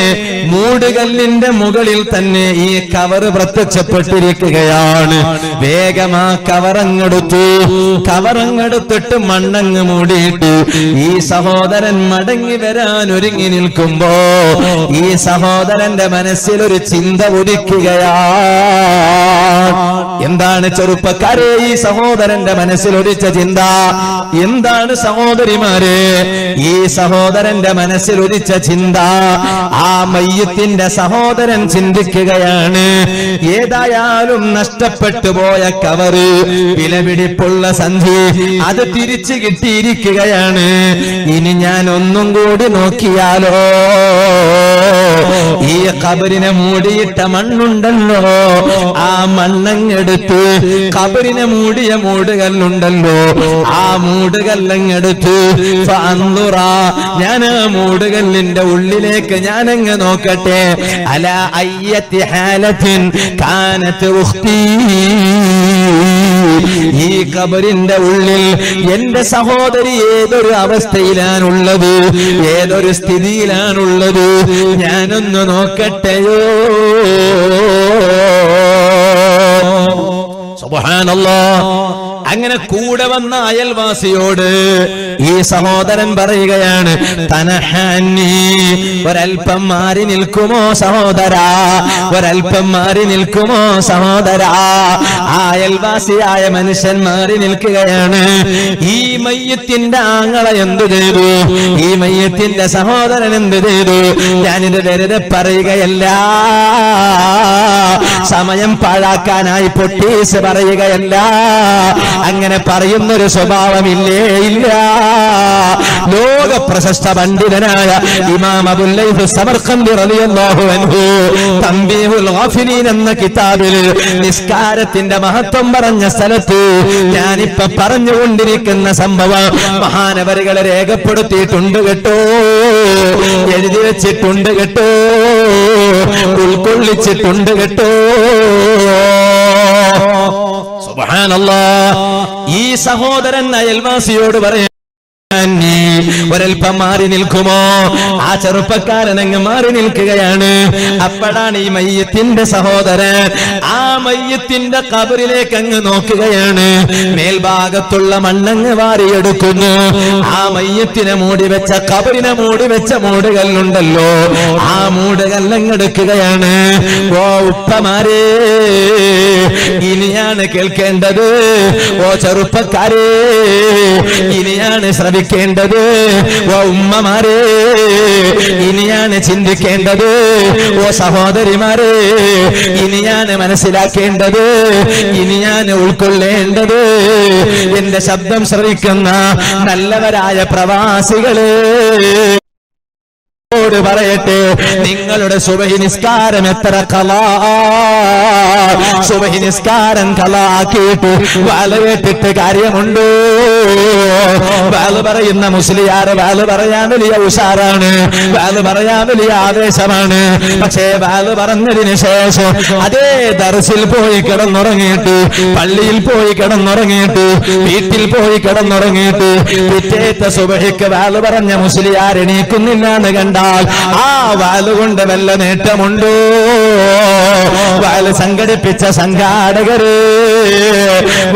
മൂടുകല്ലിന്റെ മുകളിൽ തന്നെ ഈ കവറ് പ്രത്യക്ഷപ്പെട്ടിരിക്കുകയാണ്. വേഗം ആ കവറങ്ങെടുത്തു. കവറങ്ങെടുത്തിട്ട് മണ്ണങ്ങ് മൂടിയിട്ട് ഈ സഹോദരൻ മടങ്ങി വരാൻ ഒരുങ്ങി നിൽക്കുമ്പോ ഈ സഹോദരന്റെ മനസ്സിലൊരു ചിന്ത ഉദിക്കുകയാണ്. എന്താണ് ചെറുപ്പക്കാരെ ഈ സഹോദരന്റെ മനസ്സിലൊരിച്ച ചിന്ത? എന്താണ് സഹോദരിമാരെ ഈ സഹോദരന്റെ മനസ്സിലൊരിച്ച ചിന്ത? എന്താ? ആ മയ്യത്തിന്റെ സഹോദരൻ ചിന്തിക്കുകയാണ്, ഏതായാലും നഷ്ടപ്പെട്ടു പോയ കവറ്, വിലപിടിപ്പുള്ള സന്ധി അത് തിരിച്ചു കിട്ടിയിരിക്കുകയാണ്. ഇനി ഞാൻ ഒന്നും കൂടി നോക്കിയാലോ? ഈ ഖബറിനെ മൂടിയിട്ട മണ്ണുണ്ടല്ലോ, ആ മണ്ണങ്ങെടുത്ത് ഖബറിനെ മൂടിയ മൂടുകല്ലുണ്ടല്ലോ, ആ മൂടുകല്ലങ്ങെടുത്ത് ഞാൻ ആ മൂടുകല്ലിന്റെ ഉള്ളിലേക്ക് ഞാനങ്ങ് നോക്കട്ടെ. അല അയ്യത്തി ഹാലത്തിൻ കാനത്ത് ഉഖ്തി, ഈ ഖബറിന്റെ ഉള്ളിൽ എന്റെ സഹോദരി ഏതൊരു അവസ്ഥയിലാണുള്ളത്, ഏതൊരു സ്ഥിതിയിലാണുള്ളത്, ഞാനൊന്ന് നോക്കട്ടെയോ. സുബ്ഹാനല്ലാഹ്. അങ്ങനെ കൂടെ വന്ന അയൽവാസിയോട് ഈ സഹോദരൻ പറയുകയാണ്, തനഹാനി, ഒരൽപ്പം മാറി നിൽക്കുമോ സഹോദരാ, ഒരൽപ്പം മാറി നിൽക്കുമോ സഹോദരാ. ആ അയൽവാസിയായ മനുഷ്യൻ മാറി നിൽക്കുകയാണ്. ഈ മയ്യത്തിന്റെ ആങ്ങള എന്തു ചെയ്തു, ഈ മയ്യത്തിന്റെ സഹോദരൻ എന്തു ചെയ്തു? ഞാനിത് വെറുതെ പറയുകയല്ല, സമയം പാഴാക്കാനായി പൊട്ടീസ് പറയുകയല്ല. അങ്ങനെ പറയുന്നൊരു സ്വഭാവമില്ലേ? ഇല്ല. ലോക പ്രശസ്ത പണ്ഡിതനായ ഇമാം അബുൽ ലൈത്ത് സമർഖന്ദി റളിയല്ലാഹു അൻഹു തംബീഹുൽ ഗാഫിലീൻ എന്ന കിതാബിൽ നിസ്കാരത്തിന്റെ മഹത്വം പറഞ്ഞ സ്ഥലത്ത് ഞാനിപ്പോ പറഞ്ഞുകൊണ്ടിരിക്കുന്ന സംഭവം മഹാനവറുകളെ രേഖപ്പെടുത്തിയിട്ടുണ്ട് കേട്ടോ, എഴുതി വെച്ചിട്ടുണ്ട് കേട്ടോ, ഉൾക്കൊള്ളിച്ചിട്ടുണ്ട് കേട്ടോ. സുബ്ഹാനല്ലാഹ്. ഈ സഹോദരൻ അയൽവാസിയോട് പറയാൻ, ഒരൽപ്പം മാറി നിൽക്കുമോ? ആ ചെറുപ്പക്കാരൻ അങ്ങ് മാറി നിൽക്കുകയാണ്. അപ്പോഴാണ് ഈ മയ്യത്തിന്റെ സഹോദരൻ ആ മയ്യത്തിന്റെ ഖബറിലേക്ക് അങ്ങ് നോക്കുകയാണ്. മേൽഭാഗത്തുള്ള മണ്ണങ്ങ് വാരിയെടുക്കുന്നു. ആ മയ്യത്തിനെ മൂടി വെച്ച, ഖബറിനെ മൂടി വെച്ച മൂടുകല്ലുണ്ടല്ലോ, ആ മൂടുകല്ലങ്ങെടുക്കുകയാണ്. ഓ ഉപ്പമാരേ, ഇനിയാണ് കേൾക്കേണ്ടത്. ഓ ചെറുപ്പക്കാരേ, ഇനിയാണ് ശ്രമിക്കേണ്ടത്. ഓ ഉമ്മമാരെ, ഇനിയാണ് ചിന്തിക്കേണ്ടത്. ഓ സഹോദരിമാരെ, ഇനിയാണ് മനസ്സിലാക്കേണ്ടത്, ഇനിയാണ് ഉൾക്കൊള്ളേണ്ടത്. എന്റെ ശബ്ദം ശ്രവിക്കുന്ന നല്ലവരായ പ്രവാസികളെ പറയട്ടെ, നിങ്ങളുടെ സുബഹി നിസ്കാരം എത്ര ഖലാ, സുബഹി നിസ്കാരം ഖലാക്കിയിട്ട് വാല കേട്ടിട്ട് കാര്യമുണ്ടോ? വാല പറയുന്ന മുസ്ലിയാര് വാല പറയാൻ വലിയ ഉഷാറാണ്, വാല പറയാൻ വലിയ ആവേശമാണ്. പക്ഷേ വാല പറഞ്ഞതിന് ശേഷം അതേ ദർസിൽ പോയി കിടന്നുറങ്ങിയിട്ട്, പള്ളിയിൽ പോയി കിടന്നുറങ്ങിയിട്ട്, വീട്ടിൽ പോയി കിടന്നുറങ്ങിയിട്ട് പിറ്റേത്തെ സുബഹിക്ക് വാല പറഞ്ഞ മുസ്ലിയാർ എണീക്കുന്നില്ല എന്ന് കണ്ടാൽ ആ വാലുകൊണ്ട് വല്ല നേട്ടമുണ്ടോ? വാല് സംഘടിപ്പിച്ച സംഘാടകര്,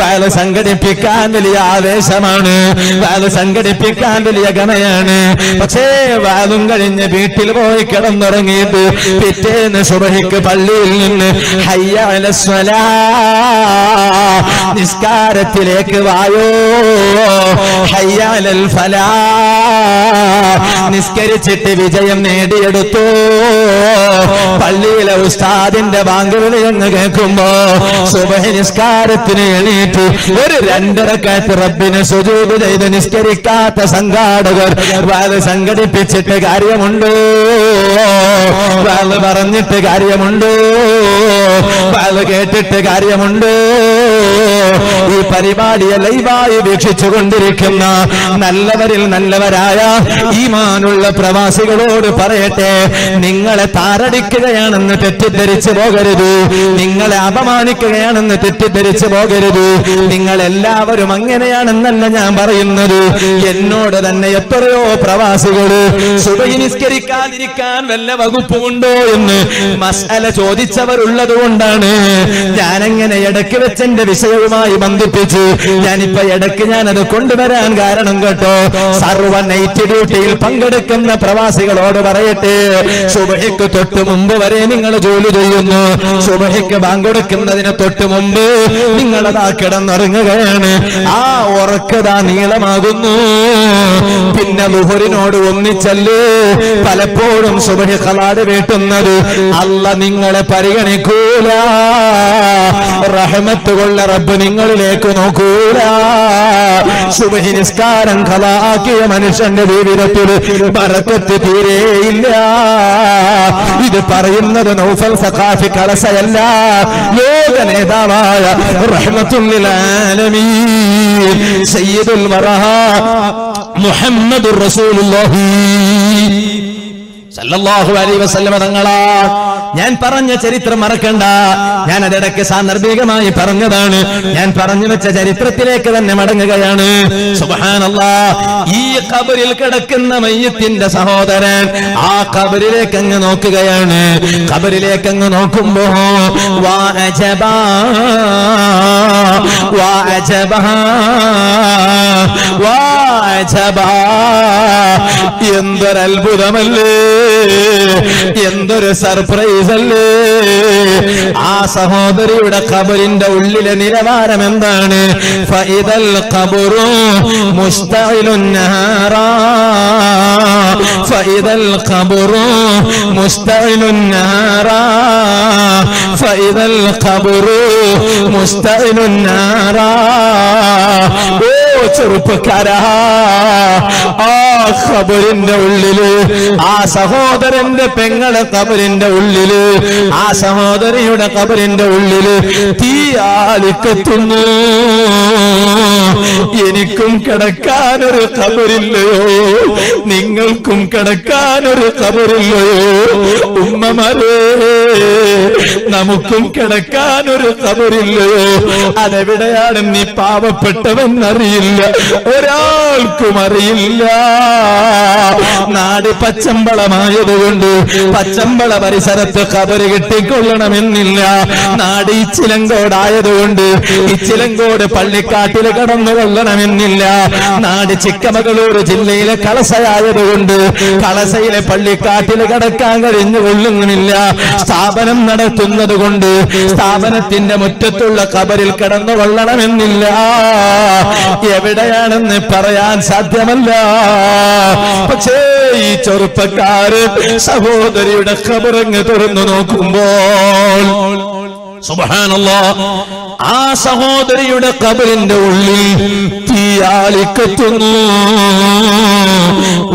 വാല് സംഘടിപ്പിക്കാൻ വലിയ ആവേശമാണ്, വാല് സംഘടിപ്പിക്കാൻ വലിയ ഗമയാണ്. പക്ഷേ വാലും കഴിഞ്ഞ് വീട്ടിൽ പോയി കിടന്നുറങ്ങിയിട്ട് പിറ്റേന്ന് സുബഹിക്ക് പള്ളിയിൽ നിന്ന് ഹയ്യ അലസ് സ്വലാ, നിസ്കാരത്തിലേക്ക് വായോ, ഹയ്യ അലൽ ഫലാ, നിസ്കരിച്ചിട്ട് വിജയം നേടിയെടുത്തു. പള്ളിയിലെ ഉസ്താദിന്റെ ബാങ്ക് വിളി എന്ന് കേൾക്കുമ്പോ സുബഹി നിസ്കാരത്തിന് എണീറ്റ് ഒരു 2 റക്അത്ത് റബ്ബിനെ സുജൂദ് ചെയ്ത് നിസ്കരിക്കാത്ത സംഘാടകർ വാല് സംഘടിപ്പിച്ചിട്ട് കാര്യമുണ്ടോ? വാല് പറഞ്ഞിട്ട് കാര്യമുണ്ടോ? വാല് കേട്ടിട്ട് കാര്യമുണ്ടോ? ഈ പരിപാടിയെ ലൈവായി വീക്ഷിച്ചു കൊണ്ടിരിക്കുന്ന നല്ലവരിൽ നല്ലവരായ ഈമാനുള്ള പ്രവാസികളോട് പറയട്ടെ, നിങ്ങളെ താറടിക്കുകയാണെന്ന് തെറ്റിദ്ധരിച്ചു പോകരുത്, നിങ്ങളെ അപമാനിക്കുകയാണെന്ന് തെറ്റിദ്ധരിച്ചു പോകരുത്. നിങ്ങൾ എല്ലാവരും അങ്ങനെയാണെന്നല്ല ഞാൻ പറയുന്നത്. എന്നോട് തന്നെ എത്രയോ പ്രവാസികള് സുബഹി നിസ്കരിക്കാതിരിക്കാൻ വല്ല വകുപ്പുമുണ്ടോ എന്ന് മസ്അല ചോദിച്ചവരുള്ളത് കൊണ്ടാണ് ഞാനങ്ങനെ ഇടയ്ക്ക് വെച്ചെന്റെ വിഷയവുമായി ഇതുമായി ബന്ധിപ്പിച്ച് ഞാനിപ്പോ ഇടയ്ക്ക് ഞാനത് കൊണ്ടുവരാൻ കാരണം കേട്ടോ, സർവ നൈറ്റ് ഡ്യൂട്ടിയിൽ പങ്കെടുക്കുന്ന പ്രവാസികളോട് പറയട്ടെ, സുബഹിക്ക് തൊട്ട് മുമ്പ് വരെ നിങ്ങൾ ജോലി ചെയ്യുന്നു, സുബഹിക്ക് പങ്കെടുക്കുന്നതിന് തൊട്ട് മുമ്പ് നിങ്ങളതാ കിടന്നുറങ്ങുകയാണ്, ആ ഉറക്കതാ നീളമാകുന്നു. പിന്നെ ളുഹറിനോട് ഒന്നിച്ചല്ലേ പലപ്പോഴും സുബഹി ഖലാട് വീട്ടുന്നത്. അല്ല നിങ്ങളെ പരിഗണിക്കൂല, റഹ്മത്ത് കൊള്ള റബ്ബ് നിങ്ങളിലേക്ക് നോക്കൂല. സുബഹി നിസ്കാരം ഖലാക്കിയ മനുഷ്യന്റെ ജീവിതത്തിൽ ബറക്കത്ത് തീരെയില്ല. ഇത് പറയുന്നത് നൗഫൽ സഖാഫി കളസയല്ല, ലോക നേതാവായ റഹ്മത്തുൽ ആലമീൻ സയ്യിദുൽ വറഹ മുഹമ്മദുർ റസൂലുള്ളാഹി സല്ലല്ലാഹു അലൈഹി വസല്ലം തങ്ങളാ. ഞാൻ പറഞ്ഞ ചരിത്രം മറക്കണ്ട, ഞാൻ അതിടയ്ക്ക് സാന്ദർഭികമായി പറഞ്ഞതാണ്. ഞാൻ പറഞ്ഞു വെച്ച ചരിത്രത്തിലേക്ക് തന്നെ മടങ്ങുകയാണ്. സുബ്ഹാനല്ലാഹ്, ഈ ഖബറിൽ കിടക്കുന്ന മയ്യിത്തിന്റെ സഹോദരൻ ആ ഖബറിലേക്ക് അങ്ങ് നോക്കുകയാണ്. ഖബറിലേക്ക് അങ്ങ് നോക്കുമ്പോ വാ അജബാ വാ അജബാ വാ അജബാ, എന്തൊരു അത്ഭുതമല്ലേ, എന്തൊരു സർപ്രൈസ് അല്ലേ. ആ സഹോദരിയുടെ ഖബറിന്റെ ഉള്ളിലെ നിലവാരം എന്താണ്? ഫഇദൽ ഖബറു മുസ്തഇലുൻ നഹാറാ, ഫഇദൽ ഖബറു മുസ്തഇലുൻ നഹാറാ, ഫഇദൽ ഖബറു മുസ്തഇലുൻ നഹാറാ. ഓ ചെറുപ്പക്കാരാ, ആ ഖബറിന്റെ ഉള്ളില്, ആ സഹോദരന്റെ പെങ്ങളെ ഖബറിന്റെ ഉള്ളില്, ആ സഹോദരിയുടെ ഖബറിന്റെ ഉള്ളില് തീ ആളിക്കത്തുന്നു. എനിക്കും കിടക്കാനൊരു ഖബറില്ലയോ? നിങ്ങൾക്കും കിടക്കാനൊരു ഖബറില്ലയോ? ഉമ്മമാരേ, നമുക്കും കിടക്കാനൊരു ഖബറില്ലയോ? അതെവിടെയാണ് നീ പാവപ്പെട്ടവെന്നറിയില്ല, ഒരാൾക്കും അറിയില്ല. നാട് പച്ചമ്പളമായതുകൊണ്ട് പച്ചമ്പള പരിസരത്ത് ഖബറ് കിട്ടിക്കൊള്ളണമെന്നില്ല. നാട് ഇച്ചിലങ്കോടായതുകൊണ്ട് ഇച്ചിലങ്കോട് പള്ളിക്കാട്ടിൽ കടന്നു കൊള്ളണമെന്നില്ല. നാട് ചിക്കമകളൂർ ജില്ലയിലെ കളസയായതുകൊണ്ട് കളസയിലെ പള്ളിക്കാട്ടിൽ കടക്കാൻ കഴിഞ്ഞു കൊള്ളുന്നില്ല. സ്ഥാപനം നടത്തുന്നത് കൊണ്ട് സ്ഥാപനത്തിന്റെ മുറ്റത്തുള്ള ഖബറിൽ കടന്നു കൊള്ളണമെന്നില്ല. എവിടെയാണെന്ന് പറയാൻ സാധ്യമല്ല. പക്ഷേ ഈ ചെറുപ്പക്കാരൻ സഹോദരിയുടെ ഖബറങ്ങ് തുറന്നു നോക്കുമ്പോൾ സുബ്ഹാനല്ലാഹ്, ആ സഹോദരിയുടെ ഖബറിന്റെ ഉള്ളിൽ തീയാളിക്കത്തുന്നു.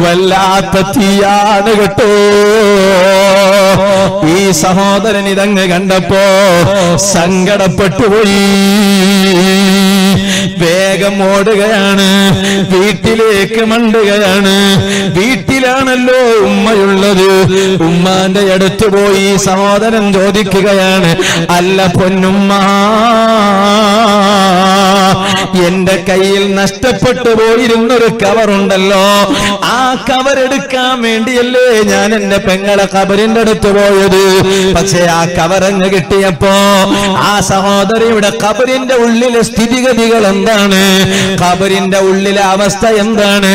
വല്ലാത്ത തീയാണ് കേട്ടോ. ഈ സഹോദരൻ ഇതങ്ങ് കണ്ടപ്പോ സങ്കടപ്പെട്ടുപോയി. വേഗം ഓടുകയാണ്, വീട്ടിലേക്ക് മണ്ടുകയാണ്. വീട്ടിലാണല്ലോ ഉമ്മയുള്ളത്. ഉമ്മാന്റെ അടുത്ത് പോയി സഹോദരൻ ചോദിക്കുകയാണ്, അല്ല പൊന്നുമ്മ, എന്റെ കയ്യിൽ നഷ്ടപ്പെട്ടു പോയിരുന്നൊരു കവറുണ്ടല്ലോ, ആ കവറെടുക്കാൻ വേണ്ടിയല്ലേ ഞാൻ എന്റെ പെങ്ങളെ ഖബറിന്റെ അടുത്ത് പോയത്. പക്ഷെ ആ കവറങ്ങ് കിട്ടിയപ്പോ ആ സഹോദരിയുടെ ഖബറിന്റെ ഉള്ളിലെ സ്ഥിതിഗതികൾ എന്താണ്, ഖബറിന്റെ ഉള്ളിലെ അവസ്ഥ എന്താണ്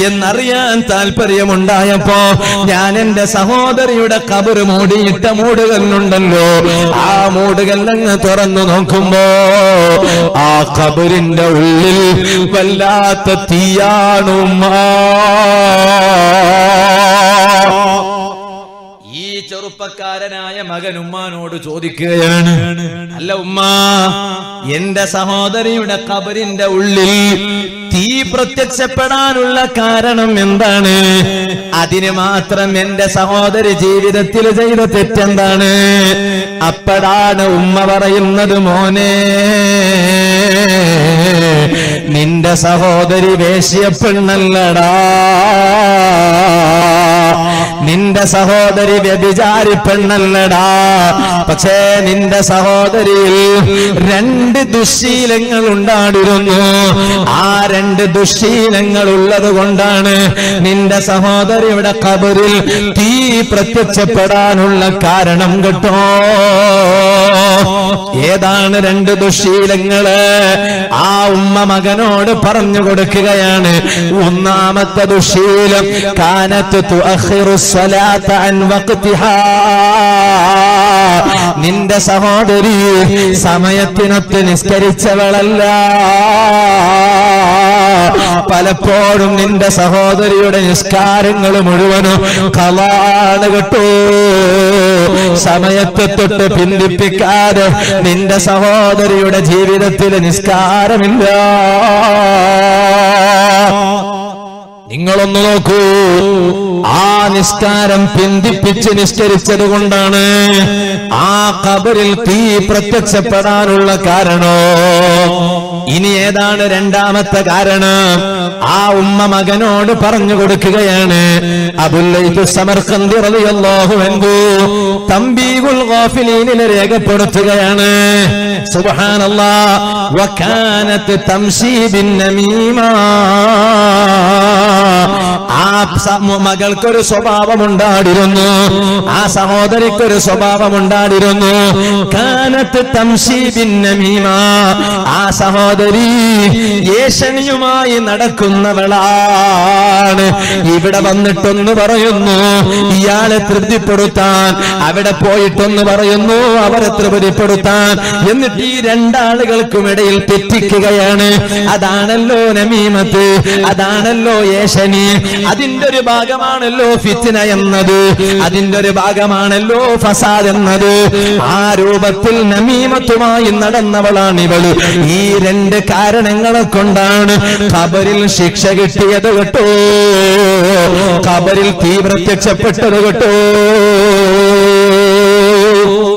എന്നറിയാൻ താല്പര്യമുണ്ടായപ്പോ ഞാൻ എന്റെ സഹോദരിയുടെ ഖബർ മൂടിയിട്ട മൂടുകല്ലുണ്ടല്ലോ, ആ മൂടുകല്ലങ്ങ് തുറന്നു നോക്കുമ്പോ ആ ഖബറിന്റെ ഉള്ളിൽ വല്ലാത്ത തീയാണുമ്മ. ഈ ചെറുപ്പക്കാരനായ മകൻ ഉമ്മാനോട് ചോദിക്കുകയാണ്, അല്ല ഉമ്മ, എന്റെ സഹോദരിയുടെ ഖബറിന്റെ ഉള്ളിൽ തീ പ്രത്യക്ഷപ്പെടാനുള്ള കാരണം എന്താണ്? അതിന് മാത്രം എന്റെ സഹോദരി ജീവിതത്തിൽ ചെയ്ത തെറ്റെന്താണ്? അപ്പോഴാണ് ഉമ്മ പറയുന്നത്, മോനെ, നിന്റെ സഹോദരി വേശ്യ പെണ്ണല്ലടാ, നിന്റെ സഹോദരി വ്യഭിചാരി പെണ്ണല്ലടാ. പക്ഷേ നിന്റെ സഹോദരിയിൽ 2 ദുശ്ശീലങ്ങൾ ഉണ്ടായിരുന്നു. ആ 2 ദുശ്ശീലങ്ങൾ ഉള്ളത് കൊണ്ടാണ് നിന്റെ സഹോദരിയുടെ ഖബറിൽ തീ പ്രത്യക്ഷപ്പെടാനുള്ള കാരണം കേട്ടോ. ഏതാണ് 2 ദുശ്ശീലങ്ങള്? ആ ഉമ്മ മകനോട് പറഞ്ഞു കൊടുക്കുകയാണ്. ഒന്നാമത്തെ ദുശ്ശീലം കാനത്ത് തുഅഖിറു സ്വലാത്ത അൻ വഖ്തിഹാ. നിന്റെ സഹോദരി സമയത്തിനൊത്ത് നിസ്കരിച്ചവളല്ല. പലപ്പോഴും നിന്റെ സഹോദരിയുടെ നിസ്കാരങ്ങൾ മുഴുവനും ഖളാണ് കേട്ടോ. സമയത്തെ തൊട്ട് പിന്തിപ്പിക്കാതെ നിന്റെ സഹോദരിയുടെ ജീവിതത്തിൽ നിസ്കാരമില്ല. നിങ്ങളൊന്ന് നോക്കൂ, ആ നിസ്കാരം പിന്തിപ്പിച്ച് നിസ്കരിച്ചത് കൊണ്ടാണ് ആ ഖബറിൽ തീ പ്രത്യക്ഷപ്പെടാനുള്ള കാരണോ. ഇനി ഏതാണ് 2ാമത്തെ കാരണം? ആ ഉമ്മ മകനോട് പറഞ്ഞു കൊടുക്കുകയാണ്. അബുൽ ലൈത്ത് സമർഖന്ദി റളിയല്ലാഹു അൻഹു തംബീഹുൽ ഗാഫിലീനിൽ രേഖപ്പെടുത്തുകയാണ്. സുബ്ഹാനല്ലാഹ്. വകാനത്ത് തംശീ ബിൻ നമീമ. ആ മകൾക്കൊരു സ്വഭാവമുണ്ടായിരുന്നു, ആ സഹോദരിക്കൊരു സ്വഭാവമുണ്ടായിരുന്നു. കാനത്ത് തംശീ ബിൻ നമീമ. ആ സഹോദരി ഏഷണിയുമായി നടക്കുന്നവളാണ്. ഇവിടെ വന്നിട്ടൊന്ന് പറയുന്നു ഇയാളെ തൃപ്തിപ്പെടുത്താൻ, അവിടെ പോയിട്ടൊന്ന് പറയുന്നു അവരെ തൃപ്തിപ്പെടുത്താൻ. എന്നിട്ട് ഈ 2 ആളുകൾക്കുമിടയിൽ തെറ്റിക്കുകയാണ്. അതാണല്ലോ നമീമത്ത്, അതാണല്ലോ ഏഷണി. അതിന്റെ ഒരു ഭാഗമാണല്ലോ ഫിത്ന എന്നത്, അതിന്റെ ഒരു ഭാഗമാണല്ലോ ഫസാദ് എന്നത്. ആ രൂപത്തിൽ നമീമത്തുമായി നടന്നവളാണ് ഇവള്. ഈ 2 കാരണങ്ങളെ കൊണ്ടാണ് ഖബറിൽ ശിക്ഷ കിട്ടിയത് കേട്ടോ, ഖബറിൽ തീ പ്രത്യക്ഷപ്പെട്ടത് കേട്ടോ.